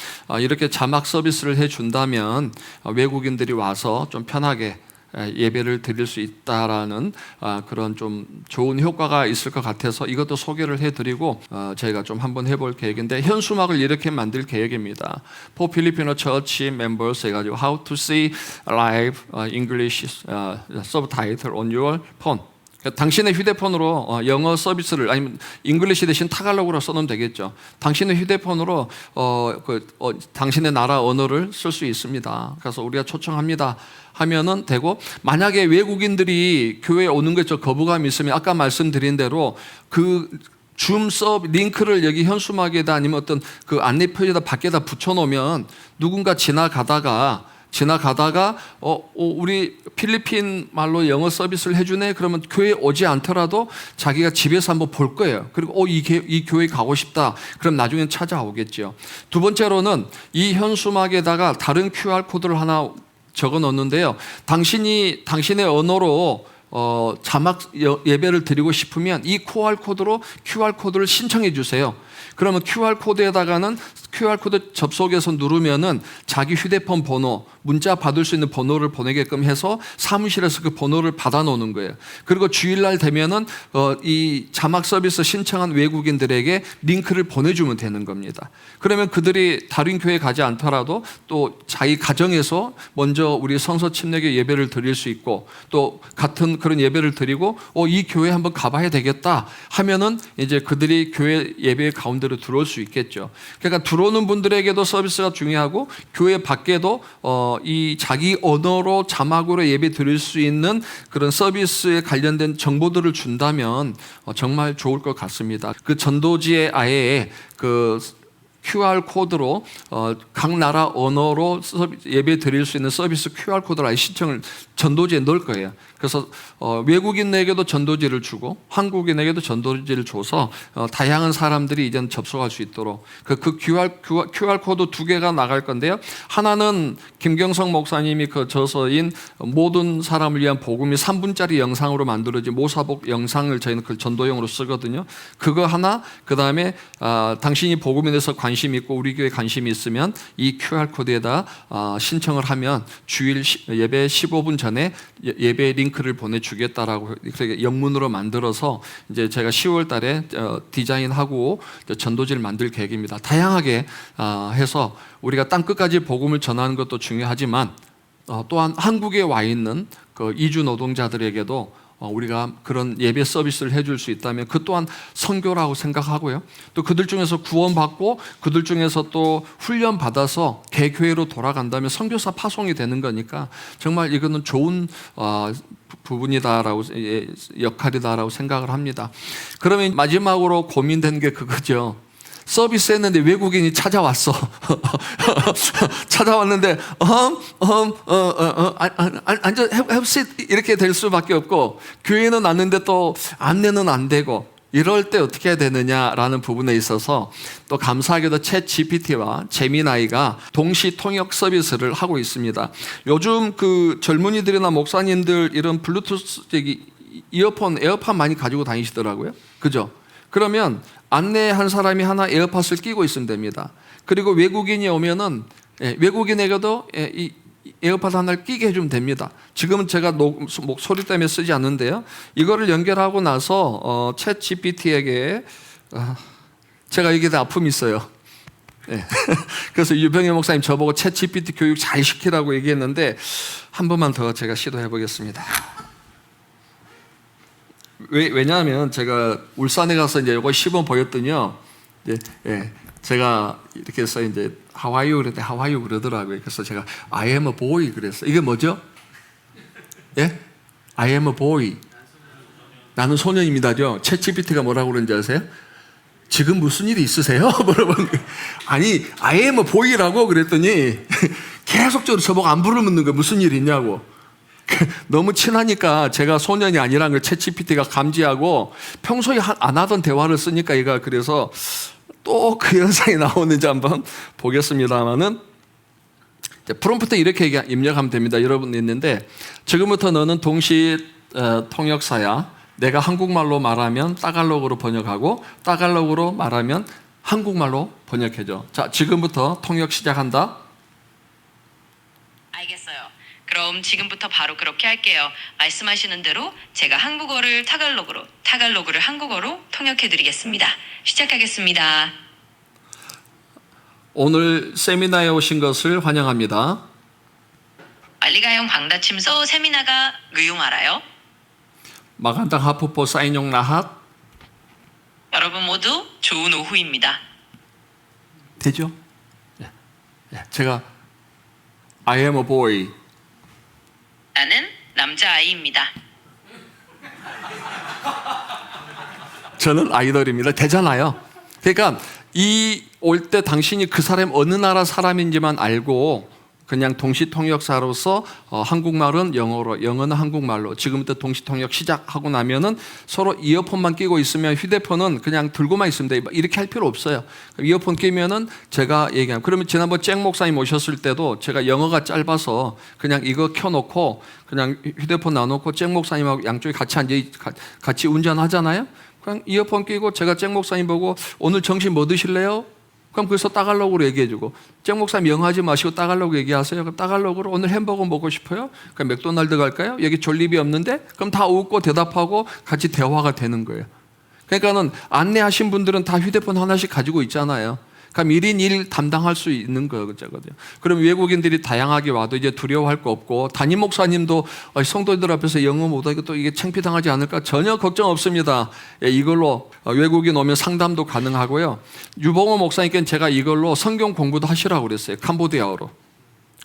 이렇게 자막 서비스를 해준다면 외국인들이 와서 좀 편하게 예배를 드릴 수 있다라는 그런 좀 좋은 효과가 있을 것 같아서 이것도 소개를 해드리고 저희가 좀 한번 해볼 계획인데 현수막을 이렇게 만들 계획입니다. For Filipino Church Members 해가지고 How to see live English subtitle on your phone. 당신의 휴대폰으로 영어 서비스를 아니면 잉글리시 대신 타갈로그로 써놓으면 되겠죠. 당신의 휴대폰으로 당신의 나라 언어를 쓸 수 있습니다. 그래서 우리가 초청합니다 하면은 되고, 만약에 외국인들이 교회에 오는 것에 거부감이 있으면 아까 말씀드린 대로 그 줌 수업 링크를 여기 현수막에다 아니면 어떤 그 안내 표지에다 밖에다 붙여놓으면 누군가 지나가다가 우리 필리핀 말로 영어 서비스를 해주네 그러면 교회에 오지 않더라도 자기가 집에서 한번 볼 거예요. 그리고 이 교회 가고 싶다 그럼 나중엔 찾아오겠죠. 두 번째로는 이 현수막에다가 다른 QR코드를 하나 적어 놓는데요, 당신의 언어로 자막 예배를 드리고 싶으면 이 QR코드를 신청해 주세요. 그러면 QR코드에다가는 QR코드 접속해서 누르면은 자기 휴대폰 번호, 문자 받을 수 있는 번호를 보내게끔 해서 사무실에서 그 번호를 받아 놓는 거예요. 그리고 주일날 되면은 이 자막 서비스 신청한 외국인들에게 링크를 보내주면 되는 겁니다. 그러면 그들이 다른 교회 가지 않더라도 또 자기 가정에서 먼저 우리 성서 침례교 예배를 드릴 수 있고 또 같은 그런 예배를 드리고 이 교회 한번 가봐야 되겠다 하면은 이제 그들이 교회 예배 가운데로 들어올 수 있겠죠. 그러니까 들어오는 분들에게도 서비스가 중요하고 교회 밖에도 이 자기 언어로 자막으로 예배 드릴 수 있는 그런 서비스에 관련된 정보들을 준다면 정말 좋을 것 같습니다. 그 전도지에 아예 그 QR코드로 각 나라 언어로 예배 드릴 수 있는 서비스 QR코드를 아예 신청을 전도지에 넣을 거예요. 그래서 외국인에게도 전도지를 주고 한국인에게도 전도지를 줘서 다양한 사람들이 이제는 접속할 수 있도록 그 QR코드 두 개가 나갈 건데요. 하나는 김경성 목사님이 그 저서인 모든 사람을 위한 복음이 3분짜리 영상으로 만들어진 모사복 영상을 저희는 그 전도용으로 쓰거든요. 그거 하나, 그 다음에 당신이 복음에 대해서 관심이 있고 우리 교회에 관심이 있으면 이 QR코드에다 신청을 하면 주일 예배 15분 전에 예배 링크를 보내주겠다라고 영문으로 만들어서 이제 제가 10월 달에 디자인하고 전도지를 만들 계획입니다. 다양하게 해서 우리가 땅끝까지 복음을 전하는 것도 중요하지만 또한 한국에 와 있는 그 이주 노동자들에게도 우리가 그런 예배 서비스를 해줄 수 있다면 그 또한 선교라고 생각하고요. 또 그들 중에서 구원받고 그들 중에서 또 훈련받아서 개교회로 돌아간다면 선교사 파송이 되는 거니까 정말 이거는 좋은 부분이다라고 역할이다라고 생각을 합니다. 그러면 마지막으로 고민된 게 그거죠. 서비스 했는데 외국인이 찾아왔어. 찾아왔는데 앉아 have seat 이렇게 될 수밖에 없고 교회는 왔는데 또 안내는 안 되고 이럴 때 어떻게 해야 되느냐라는 부분에 있어서 또 감사하게도 챗 GPT와 제미나이가 동시 통역 서비스를 하고 있습니다. 요즘 그 젊은이들이나 목사님들 이런 블루투스 이어폰 에어팟 많이 가지고 다니시더라고요. 그죠? 그러면 안내한 사람이 하나 에어팟을 끼고 있으면 됩니다. 그리고 외국인이 오면은 외국인에게도 이 에어팟 하나를 끼게 해주면 됩니다. 지금은 제가 목소리 때문에 쓰지 않는데요. 이거를 연결하고 나서 챗 GPT에게 제가 이게 다 아픔이 있어요. 그래서 유병희 목사님 저보고 챗 GPT 교육 잘 시키라고 얘기했는데 한 번만 더 제가 시도해 보겠습니다. 왜냐하면 제가 울산에 가서 이제 이거 시범 보였더니요. 제가 이렇게 해서 이제 하와이유 그랬는데 하와이유 그러더라고요. 그래서 제가 I am a boy 그랬어요. 이게 뭐죠? 예? I am a boy. 나는 소년입니다죠. 챗 GPT가 뭐라고 그러는지 아세요? 지금 무슨 일이 있으세요? 물어보는 거예요. 아니, I am a boy라고 그랬더니 계속적으로 저보고 안부를 묻는 거예요. 무슨 일이 있냐고. 너무 친하니까 제가 소년이 아니라는 걸 챗GPT가 감지하고 평소에 안 하던 대화를 쓰니까 얘가 그래서 또 그 영상이 나오는지 한번 보겠습니다만은 프롬프트 이렇게 입력하면 됩니다. 여러분 있는데 지금부터 너는 동시 통역사야. 내가 한국말로 말하면 따갈록으로 번역하고 따갈록으로 말하면 한국말로 번역해줘. 자, 지금부터 통역 시작한다. 알겠어요. 그럼 지금부터 바로 그렇게 할게요. 말씀하시는 대로 제가 한국어를 타갈로그로, 타갈로그를 한국어로 통역해드리겠습니다. 시작하겠습니다. 오늘 세미나에 오신 것을 환영합니다. 알리가용 방다침소 세미나가 의용 알아요? 마간당 하프포 사인용 라핫 여러분 모두 좋은 오후입니다. 되죠? 제가 I am a boy. 나는 남자아이입니다. 저는 아이돌입니다. 되잖아요. 그러니까 이 올 때 당신이 그 사람 어느 나라 사람인지만 알고 그냥 동시통역사로서 한국말은 영어로, 영어는 한국말로 지금부터 동시통역 시작하고 나면은 서로 이어폰만 끼고 있으면 휴대폰은 그냥 들고만 있으면 돼. 이렇게 할 필요 없어요. 이어폰 끼면은 제가 얘기하면 그러면 지난번 쨍 목사님 오셨을 때도 제가 영어가 짧아서 그냥 이거 켜놓고 그냥 휴대폰 놔놓고 쨍 목사님하고 양쪽에 같이 운전하잖아요. 그냥 이어폰 끼고 제가 쨍 목사님 보고 오늘 점심 뭐 드실래요? 그럼 그래서 따갈록으로 얘기해주고 쨍 목사님 영어 하지 마시고 따갈록 얘기하세요. 그럼 따갈록으로 오늘 햄버거 먹고 싶어요? 그럼 맥도날드 갈까요? 여기 졸립이 없는데? 그럼 다 웃고 대답하고 같이 대화가 되는 거예요. 그러니까는 안내하신 분들은 다 휴대폰 하나씩 가지고 있잖아요. 그럼 1인 1 담당할 수 있는 거거든요. 그럼 외국인들이 다양하게 와도 이제 두려워할 거 없고 담임 목사님도 성도들 앞에서 영어 못하고 또 이게 창피당하지 않을까 전혀 걱정 없습니다. 이걸로 외국인 오면 상담도 가능하고요. 유봉호 목사님께는 제가 이걸로 성경 공부도 하시라고 그랬어요. 캄보디아어로.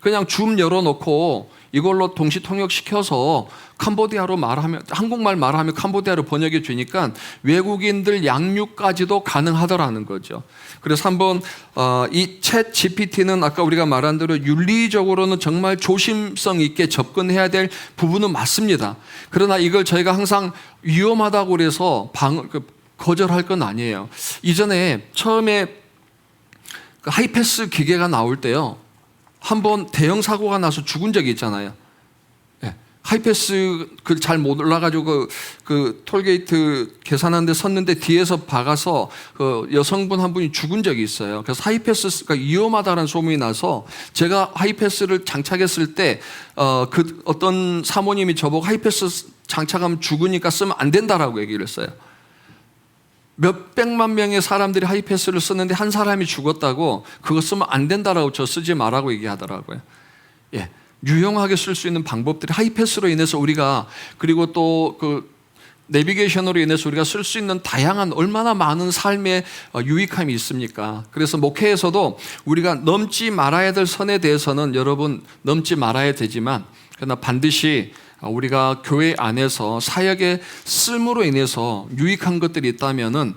그냥 줌 열어놓고 이걸로 동시 통역시켜서 캄보디아로 말하면 한국말 말하면 캄보디아로 번역해 주니까 외국인들 양육까지도 가능하더라는 거죠. 그래서 한번 이 챗 GPT는 아까 우리가 말한 대로 윤리적으로는 정말 조심성 있게 접근해야 될 부분은 맞습니다. 그러나 이걸 저희가 항상 위험하다고 그래서 거절할 건 아니에요. 이전에 처음에 그 하이패스 기계가 나올 때요. 한번 대형 사고가 나서 죽은 적이 있잖아요. 네. 하이패스 잘 못 올라가지고 그 톨게이트 계산하는데 섰는데 뒤에서 박아서 그 여성분 한 분이 죽은 적이 있어요. 그래서 하이패스가 위험하다는 소문이 나서 제가 하이패스를 장착했을 때 그 어떤 사모님이 저보고 하이패스 장착하면 죽으니까 쓰면 안 된다라고 얘기를 했어요. 몇백만 명의 사람들이 하이패스를 쓰는데 한 사람이 죽었다고 그거 쓰면 안 된다라고 저 쓰지 말라고 얘기하더라고요. 예, 유용하게 쓸 수 있는 방법들이 하이패스로 인해서 우리가 그리고 또 그 내비게이션으로 인해서 우리가 쓸 수 있는 다양한 얼마나 많은 삶의 유익함이 있습니까? 그래서 목회에서도 우리가 넘지 말아야 될 선에 대해서는 여러분 넘지 말아야 되지만 그러나 반드시 우리가 교회 안에서 사역의 쓸므로 인해서 유익한 것들이 있다면은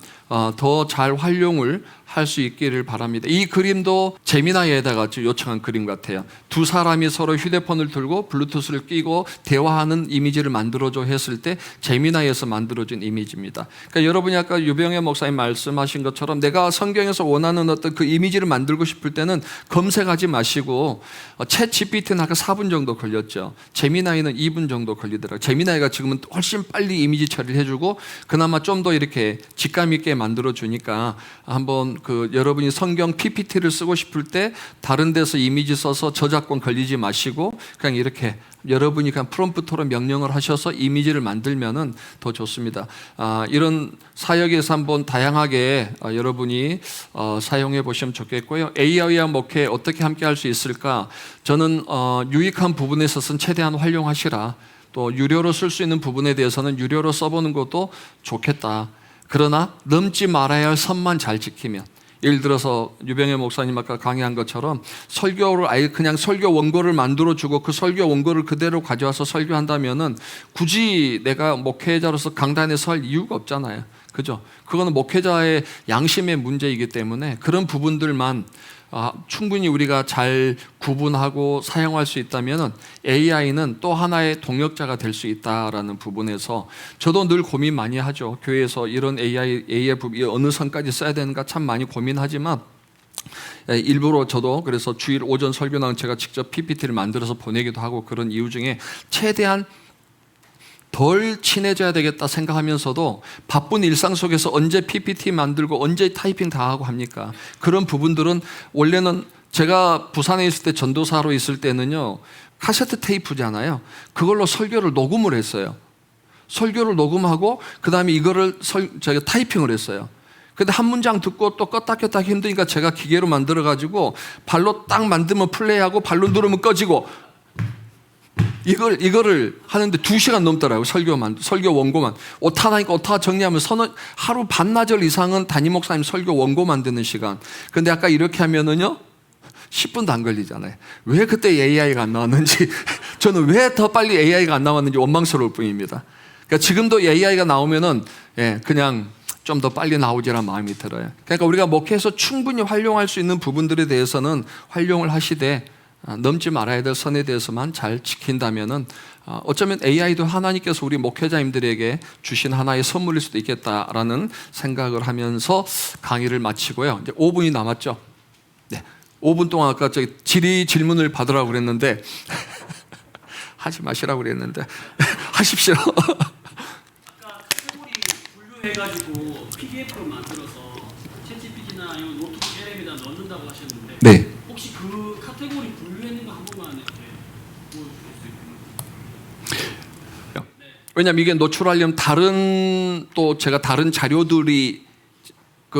더 잘 활용을 할 수 있기를 바랍니다. 이 그림도 제미나이에다가 요청한 그림 같아요. 두 사람이 서로 휴대폰을 들고 블루투스를 끼고 대화하는 이미지를 만들어줘 했을 때 제미나이에서 만들어진 이미지입니다. 그러니까 여러분이 아까 유병혜 목사님 말씀하신 것처럼 내가 성경에서 원하는 어떤 그 이미지를 만들고 싶을 때는 검색하지 마시고 챗 GPT는 아까 4분 정도 걸렸죠. 제미나이는 2분 정도 걸리더라고요. 제미나이가 지금은 훨씬 빨리 이미지 처리를 해주고 그나마 좀 더 이렇게 직감 있게 만들어 주니까 한번 그 여러분이 성경 PPT를 쓰고 싶을 때 다른 데서 이미지 써서 저작권 걸리지 마시고 그냥 이렇게 여러분이 그냥 프롬프트로 명령을 하셔서 이미지를 만들면은 더 좋습니다. 이런 사역에서 한번 다양하게 여러분이 사용해 보시면 좋겠고요. AI와 목회 어떻게 함께 할 수 있을까? 저는 유익한 부분에 있어서는 최대한 활용하시라. 또 유료로 쓸 수 있는 부분에 대해서는 유료로 써보는 것도 좋겠다. 그러나 넘지 말아야 할 선만 잘 지키면 예를 들어서 유병혜 목사님 아까 강의한 것처럼 설교를 아예 그냥 설교 원고를 만들어 주고 그 설교 원고를 그대로 가져와서 설교한다면은 굳이 내가 목회자로서 강단에 설 이유가 없잖아요. 그죠? 그거는 목회자의 양심의 문제이기 때문에 그런 부분들만 충분히 우리가 잘 구분하고 사용할 수 있다면 AI는 또 하나의 동역자가 될 수 있다라는 부분에서 저도 늘 고민 많이 하죠. 교회에서 이런 AI 부분이 어느 선까지 써야 되는가 참 많이 고민하지만 일부러 저도 그래서 주일 오전 설교는 제가 직접 PPT를 만들어서 보내기도 하고 그런 이유 중에 최대한 덜 친해져야 되겠다 생각하면서도 바쁜 일상 속에서 언제 PPT 만들고 언제 타이핑 다 하고 합니까? 그런 부분들은 원래는 제가 부산에 있을 때 전도사로 있을 때는요 카세트 테이프잖아요. 그걸로 설교를 녹음을 했어요. 설교를 녹음하고 그 다음에 이거를 제가 타이핑을 했어요. 근데 한 문장 듣고 또 껐다 켰다 힘드니까 제가 기계로 만들어가지고 발로 딱 만들면 플레이하고 발로 누르면 꺼지고 이거를 하는데 2시간 넘더라고요. 설교 원고만. 오타나니까 오타 정리하면 하루 반나절 이상은 담임 목사님 설교 원고 만드는 시간. 근데 아까 이렇게 하면은요, 10분도 안 걸리잖아요. 왜 그때 AI가 안 나왔는지, 저는 왜 더 빨리 AI가 안 나왔는지 원망스러울 뿐입니다. 그러니까 지금도 AI가 나오면은, 그냥 좀 더 빨리 나오지란 마음이 들어요. 그러니까 우리가 목회에서 충분히 활용할 수 있는 부분들에 대해서는 활용을 하시되, 넘지 말아야 될 선에 대해서만 잘 지킨다면은 어쩌면 AI도 하나님께서 우리 목회자님들에게 주신 하나의 선물일 수도 있겠다라는 생각을 하면서 강의를 마치고요. 이제 5분이 남았죠. 네, 5분 동안 아까 저기 질의 질문을 받으라고 그랬는데 하지 마시라고 그랬는데 하십시오. 아까 카테고리 분류해가지고 PDF로 만들어서 챗GPT나 아니면 노트북 LM에다 넣는다고 하셨는데 네. 혹시 그 카테고리 분류했는 거 한 번만 이렇게 보여주실 수 있나요? 왜냐하면 이게 노출하려면 제가 다른 자료들이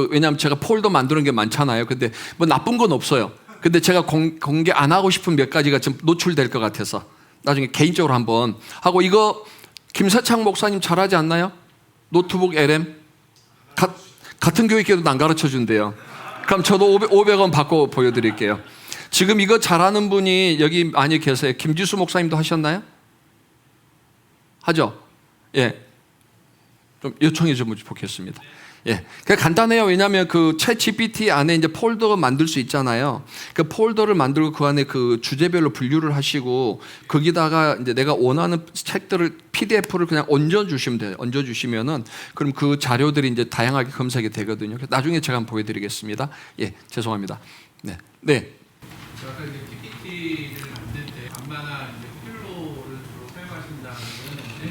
왜냐하면 제가 폴더 만드는 게 많잖아요. 근데 뭐 나쁜 건 없어요. 근데 제가 공개 안 하고 싶은 몇 가지가 좀 노출될 것 같아서 나중에 개인적으로 한번 하고 이거 김세창 목사님 잘하지 않나요? 노트북 LM 같은 교육계도 안 가르쳐 준대요. 그럼 저도 500원 받고 보여드릴게요. 지금 이거 잘하는 분이 여기 많이 계세요. 김지수 목사님도 하셨나요? 하죠? 예. 좀 요청해 주면 좋겠습니다. 예. 그냥 간단해요. 왜냐하면 그 챗 GPT 안에 이제 폴더가 만들 수 있잖아요. 그 폴더를 만들고 그 안에 그 주제별로 분류를 하시고 거기다가 이제 내가 원하는 책들을 PDF를 그냥 얹어주시면 돼요. 얹어주시면은 그럼 그 자료들이 이제 다양하게 검색이 되거든요. 나중에 제가 한번 보여드리겠습니다. 예. 죄송합니다. 네. 네. 제가 아까 이제 PPT를 만들 때 간만한 이제 펠로를 주로 사용하신다는 거였는데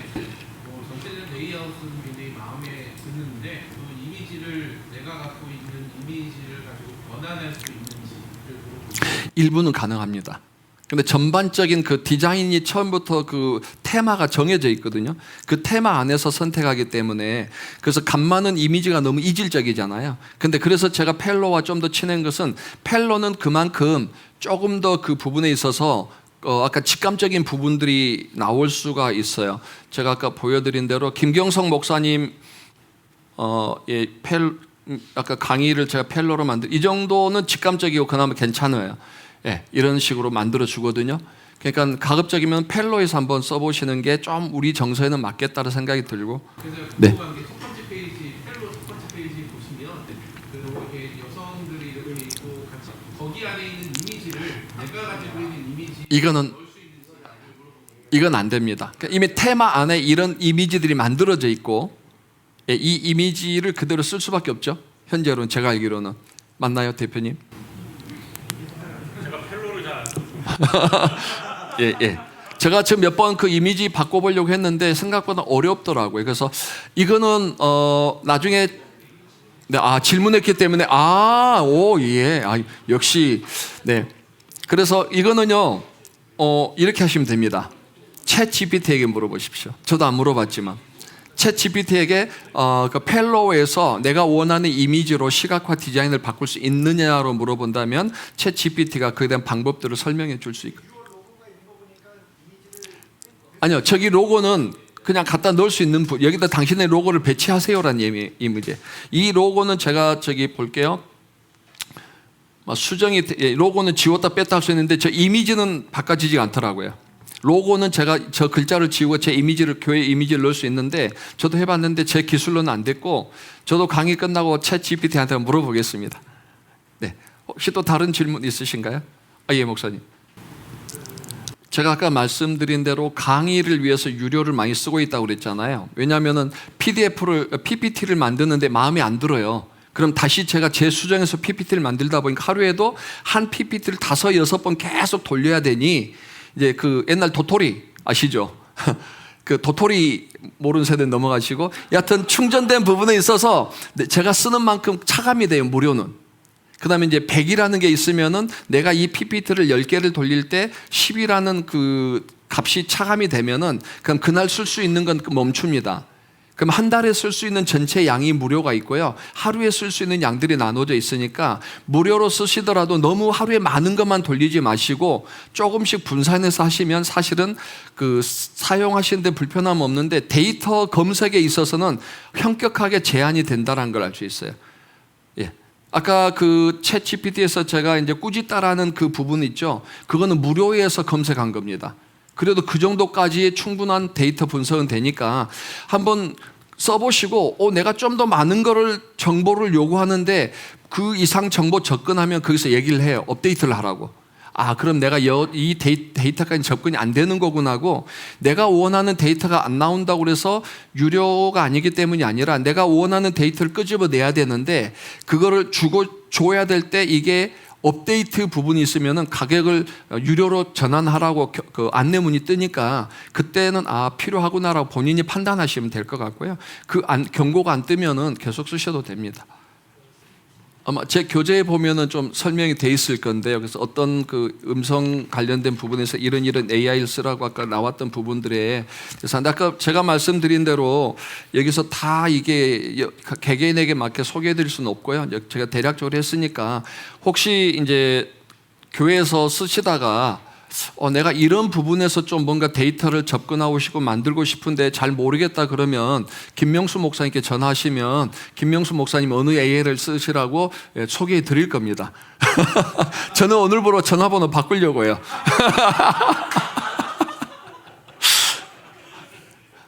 전체적인 레이아웃은 굉장히 마음에 드는데 그 이미지를 내가 갖고 있는 이미지를 가지고 변환할 수 있는지를 일부는 가능합니다. 근데 전반적인 그 디자인이 처음부터 그 테마가 정해져 있거든요. 그 테마 안에서 선택하기 때문에 그래서 간 많은 이미지가 너무 이질적이잖아요. 근데 그래서 제가 펠로와 좀 더 친한 것은 펠로는 그만큼 조금 더 그 부분에 있어서 아까 직감적인 부분들이 나올 수가 있어요. 제가 아까 보여드린 대로 김경석 목사님 아까 강의를 제가 펠로로 이 정도는 직감적이고 그나마 괜찮아요. 예, 이런 식으로 만들어 주거든요. 그러니까 가급적이면 펠로에서 한번 써보시는 게 좀 우리 정서에는 맞겠다는 생각이 들고. 그래서 네. 궁금한 게 첫 번째 페이지 펠로 첫 번째 페이지 보시면 이렇게 여성들이 이렇게 있고 같이 거기 안에 있는 이미지를 내가 가지고 있는 이미지 이건 안 됩니다. 그러니까 이미 테마 안에 이런 이미지들이 만들어져 있고 이 이미지를 그대로 쓸 수밖에 없죠. 현재로는 제가 알기로는 맞나요, 대표님? 제가 펠로를 잘 안 써서 예. 제가 지금 몇 번 그 이미지 바꿔보려고 했는데 생각보다 어렵더라고요. 그래서 이거는 나중에 질문했기 때문에 역시 네. 그래서 이거는요 이렇게 하시면 됩니다. 챗 GPT에게 물어보십시오. 저도 안 물어봤지만 챗 GPT에게 그 펠로우에서 내가 원하는 이미지로 시각화 디자인을 바꿀 수 있느냐로 물어본다면 챗 GPT가 그에 대한 방법들을 설명해 줄 수 있고. 아니요, 저기 로고는 그냥 갖다 넣을 수 있는 여기다 당신의 로고를 배치하세요라는 이미지. 이 로고는 제가 저기 볼게요. 수정이 로고는 지웠다 뺐다 할 수 있는데 저 이미지는 바꿔지지가 않더라고요. 로고는 제가 저 글자를 지우고 제 이미지를 교회 이미지를 넣을 수 있는데 저도 해봤는데 제 기술로는 안 됐고 저도 강의 끝나고 챗 GPT한테 물어보겠습니다. 네, 혹시 또 다른 질문 있으신가요? 예, 목사님. 제가 아까 말씀드린 대로 강의를 위해서 유료를 많이 쓰고 있다고 그랬잖아요. 왜냐하면은 PPT를 만드는데 마음에 안 들어요. 그럼 다시 제가 재수정해서 PPT를 만들다 보니까 하루에도 한 PPT를 5, 6번 계속 돌려야 되니 이제 그 옛날 도토리 아시죠? 그 도토리 모르는 세대 넘어가시고 여하튼 충전된 부분에 있어서 제가 쓰는 만큼 차감이 돼요, 무료는. 그 다음에 이제 100이라는 게 있으면은 내가 이 PPT를 10개를 돌릴 때 10이라는 그 값이 차감이 되면은 그럼 그날 쓸 수 있는 건 멈춥니다. 그럼 한 달에 쓸 수 있는 전체 양이 무료가 있고요. 하루에 쓸 수 있는 양들이 나눠져 있으니까 무료로 쓰시더라도 너무 하루에 많은 것만 돌리지 마시고 조금씩 분산해서 하시면 사실은 그 사용하시는데 불편함 없는데 데이터 검색에 있어서는 현격하게 제한이 된다는 걸 알 수 있어요. 예. 아까 그 챗 GPT에서 제가 이제 꾸짖다라는 그 부분 있죠. 그거는 무료에서 검색한 겁니다. 그래도 그 정도까지의 충분한 데이터 분석은 되니까 한번 써보시고 내가 좀 더 많은 정보를 요구하는데 그 이상 정보 접근하면 거기서 얘기를 해요. 업데이트를 하라고. 그럼 내가 이 데이터까지 접근이 안 되는 거구나 하고 내가 원하는 데이터가 안 나온다고 그래서 유료가 아니기 때문이 아니라 내가 원하는 데이터를 끄집어내야 되는데 그거를 줘야 될 때 이게 업데이트 부분이 있으면은 가격을 유료로 전환하라고 그 안내문이 뜨니까 그때는 필요하구나라고 본인이 판단하시면 될 것 같고요. 경고가 안 뜨면은 계속 쓰셔도 됩니다. 아마 제 교재에 보면은 좀 설명이 돼 있을 건데요. 그래서 어떤 그 음성 관련된 부분에서 이런 AI를 쓰라고 아까 나왔던 부분들에 그래서 아까 제가 말씀드린 대로 여기서 다 이게 개개인에게 맞게 소개해 드릴 수는 없고요. 제가 대략적으로 했으니까 혹시 이제 교회에서 쓰시다가 내가 이런 부분에서 좀 뭔가 데이터를 접근하고 싶고 만들고 싶은데 잘 모르겠다 그러면 김명수 목사님께 전화하시면 김명수 목사님 어느 AI를 쓰시라고 소개해 드릴 겁니다. 저는 오늘부로 전화번호 바꾸려고요.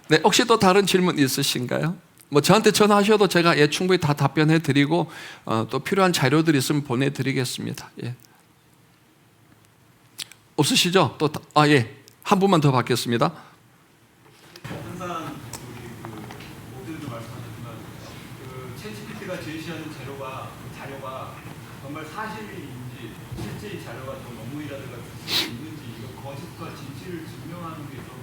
네, 혹시 또 다른 질문 있으신가요? 저한테 전화하셔도 제가 충분히 다 답변해 드리고 또 필요한 자료들 있으면 보내드리겠습니다. 예. 없으시죠? 또 예. 한 분만 더 받겠습니다. 항상 우리 모두도 말씀하셨지만 챗 GPT가 제시하는 자료가 정말 사실인지 실제 이 자료가 좀 논문이라든가 있는지 이거 거짓과 진실을 증명하는 게 조금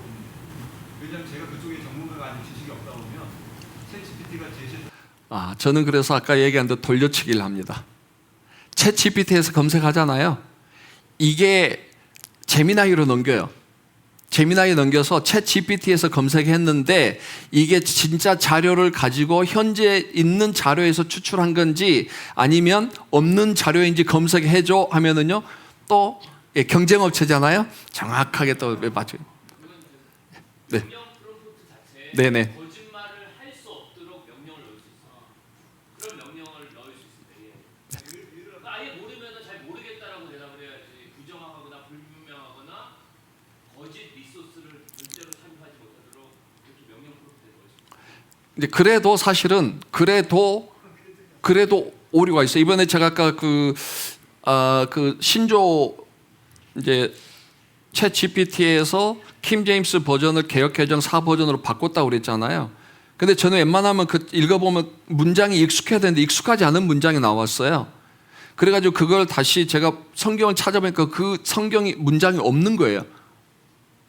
왜냐하면 제가 그쪽에 전문가가 아닌 지식이 없다 보면 챗 GPT가 제시한 저는 그래서 아까 얘기한 대로 돌려치기를 합니다. 챗 GPT에서 검색하잖아요. 이게 제미나이로 넘겨요. 제미나이 넘겨서 챗 GPT에서 검색했는데 이게 진짜 자료를 가지고 현재 있는 자료에서 추출한 건지 아니면 없는 자료인지 검색해줘 하면은요 또 경쟁업체잖아요. 정확하게 또 맞춰요. 네. 네네. 거짓말을 할 수 없도록 명령을 넣을 수 있어. 그런 명령을 넣을 수 있습니다. 그러니까 아예 모르면은 잘 모르겠다라고 대답을 해야지. 부정하거나 불분명하거나 거짓 리소스를 절대로 삽입하지 못하도록 이렇게 명령 프로그램을 넣을 수 있습니다. 이제 그래도 사실은 그래도 오류가 있어요. 이번에 제가 아까 그 신조 이제 챗 GPT에서 킴 제임스 버전을 개역 개정 4 버전으로 바꿨다고 그랬잖아요. 근데 저는 웬만하면 읽어보면 문장이 익숙해야 되는데 익숙하지 않은 문장이 나왔어요. 그래가지고 그걸 다시 제가 성경을 찾아보니까 그 문장이 없는 거예요.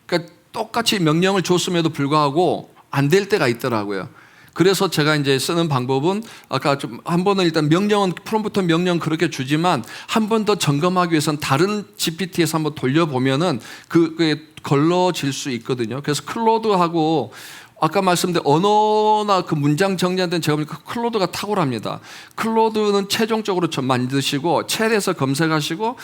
그러니까 똑같이 명령을 줬음에도 불구하고 안 될 때가 있더라고요. 그래서 제가 이제 쓰는 방법은 아까 좀 한 번은 일단 프롬프트 명령 그렇게 주지만 한 번 더 점검하기 위해서는 다른 GPT에서 한번 돌려보면은 그게 걸러질 수 있거든요. 그래서 클로드하고 아까 말씀드린 언어나 그 문장 정리하는 데는 제가 보니까 클로드가 탁월합니다. 클로드는 최종적으로 좀 만드시고 챗에서 검색하시고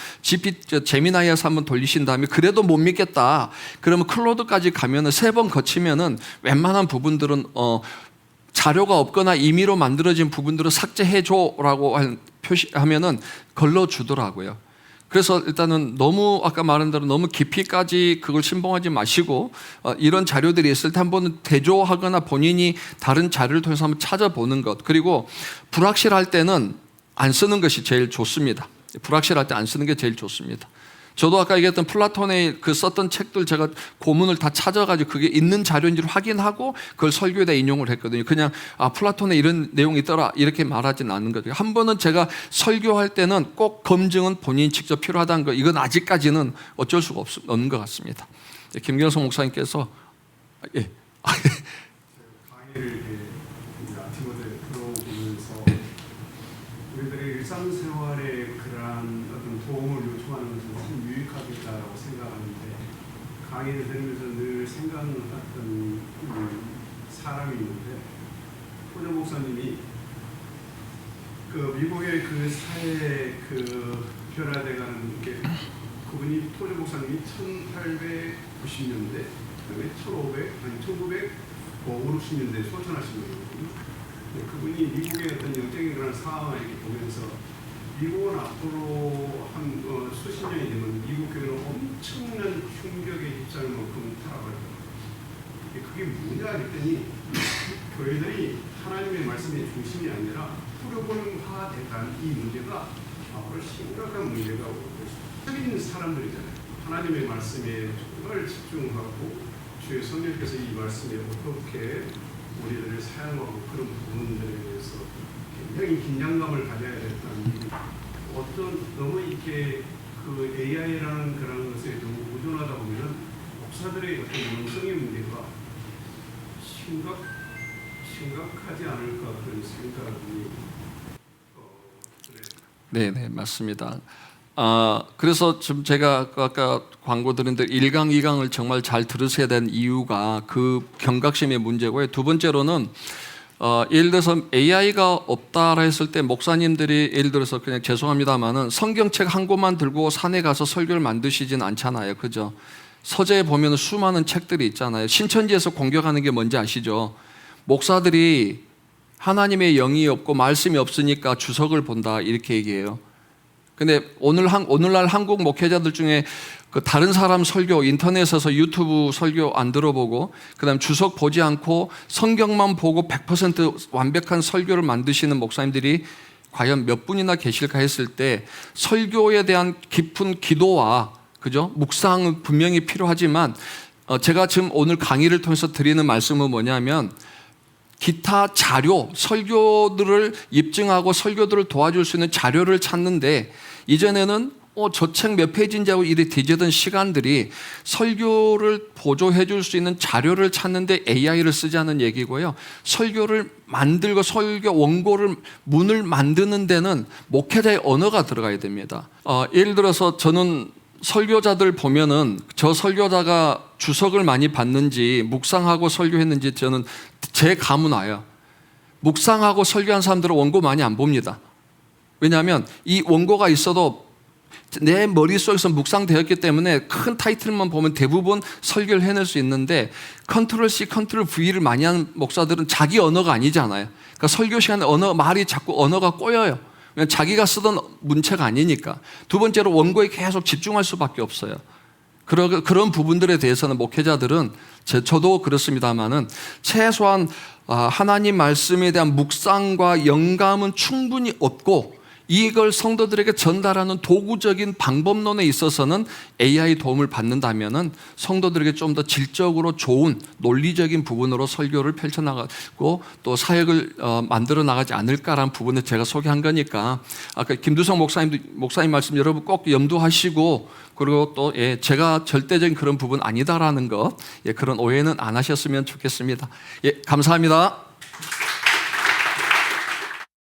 제미나이에서 한번 돌리신 다음에 그래도 못 믿겠다. 그러면 클로드까지 가면은 3번 거치면은 웬만한 부분들은 자료가 없거나 임의로 만들어진 부분들을 삭제해줘라고 표시하면은 걸러주더라고요. 그래서 일단은 너무 아까 말한 대로 너무 깊이까지 그걸 신봉하지 마시고 이런 자료들이 있을 때 한번 대조하거나 본인이 다른 자료를 통해서 한번 찾아보는 것, 그리고 불확실할 때는 안 쓰는 것이 제일 좋습니다. 불확실할 때 안 쓰는 게 제일 좋습니다. 저도 아까 얘기했던 플라톤의 그 썼던 책들 제가 고문을 다 찾아가지고 그게 있는 자료인지를 확인하고 그걸 설교에다 인용을 했거든요. 그냥 플라톤에 이런 내용이 있더라 이렇게 말하지는 않는 거죠. 한 번은 제가 설교할 때는 꼭 검증은 본인이 직접 필요하다는 거, 이건 아직까지는 어쩔 수가 없는 것 같습니다. 김경성 목사님께서 예. 강의를 아티버드 들어보면서 우리들의 일상생활에 그러한 어떤 도움을 요청하는 것은 참 유익하겠다라고 생각하는데, 강의를 들으면서 늘 생각했던 사람이 있는데, 토저 목사님이 그 미국의 그 사회 그 변화돼가는 게, 그분이 토저 목사님이 1890년대 그다음에 1950년대에 소천하신 분이거든요. 그분이 미국의 어떤 영적인 그런 상황을 이렇게 보면서 미국은 앞으로 한 수십 년이 되면 미국 교회는 엄청난 충격에 휩싸일 만큼 타락할 거예요. 그게 뭐냐 했더니 교회들이 하나님의 말씀의 중심이 아니라 프로그램화된 이 문제가 앞으로 심각한 문제가 오고 있는 사람들이잖아요. 하나님의 말씀에 정말 집중하고 주의 성령께서 이 말씀에 어떻게 우리들을 사용하고 그런 부분들에 대해서 굉장히 긴장감을 가져야 된다는, 어떤 너무 이렇게 그 AI라는 그런 것에 너무 의존하다 보면 목사들의 어떤 영성의 문제가 심각하지 않을까 그런 생각이 그래요. 네, 맞습니다. 그래서 지금 제가 아까 광고 드린 대로 1강, 2강을 정말 잘 들으셔야 되는 이유가 그 경각심의 문제고요. 두 번째로는 예를 들어서 AI가 없다라 했을 때 목사님들이 예를 들어서 그냥 죄송합니다만은 성경책 한 권만 들고 산에 가서 설교를 만드시진 않잖아요. 그죠? 서재에 보면 수많은 책들이 있잖아요. 신천지에서 공격하는 게 뭔지 아시죠? 목사들이 하나님의 영이 없고 말씀이 없으니까 주석을 본다 이렇게 얘기해요. 근데 오늘날 한국 목회자들 중에 그 다른 사람 설교 인터넷에서 유튜브 설교 안 들어보고 그다음 주석 보지 않고 성경만 보고 100% 완벽한 설교를 만드시는 목사님들이 과연 몇 분이나 계실까 했을 때, 설교에 대한 깊은 기도와 그죠? 묵상은 분명히 필요하지만 제가 지금 오늘 강의를 통해서 드리는 말씀은 뭐냐면, 기타 자료, 설교들을 입증하고 설교들을 도와줄 수 있는 자료를 찾는데, 이전에는 저 책 몇 페이지인지 하고 이래 뒤지던 시간들이 설교를 보조해 줄 수 있는 자료를 찾는데 AI를 쓰자는 얘기고요. 설교를 만들고 설교 원고를 문을 만드는 데는 목회자의 언어가 들어가야 됩니다. 예를 들어서 저는 설교자들 보면은 저 설교자가 주석을 많이 받는지 묵상하고 설교했는지 저는 제 감은 와요. 묵상하고 설교한 사람들은 원고 많이 안 봅니다. 왜냐하면 이 원고가 있어도 내 머릿속에서 묵상되었기 때문에 큰 타이틀만 보면 대부분 설교를 해낼 수 있는데, 컨트롤 C, 컨트롤 V를 많이 하는 목사들은 자기 언어가 아니잖아요. 그러니까 설교 시간에 말이 자꾸 언어가 꼬여요. 왜냐하면 자기가 쓰던 문체가 아니니까. 두 번째로 원고에 계속 집중할 수밖에 없어요. 그런 부분들에 대해서는 목회자들은 저도 그렇습니다만은 최소한 하나님 말씀에 대한 묵상과 영감은 충분히 얻고, 이걸 성도들에게 전달하는 도구적인 방법론에 있어서는 AI 도움을 받는다면은 성도들에게 좀 더 질적으로 좋은 논리적인 부분으로 설교를 펼쳐나가고 또 사역을 만들어 나가지 않을까라는 부분을 제가 소개한 거니까, 아까 김두성 목사님 말씀 여러분 꼭 염두하시고, 그리고 또 제가 절대적인 그런 부분 아니다라는 것, 그런 오해는 안 하셨으면 좋겠습니다. 감사합니다.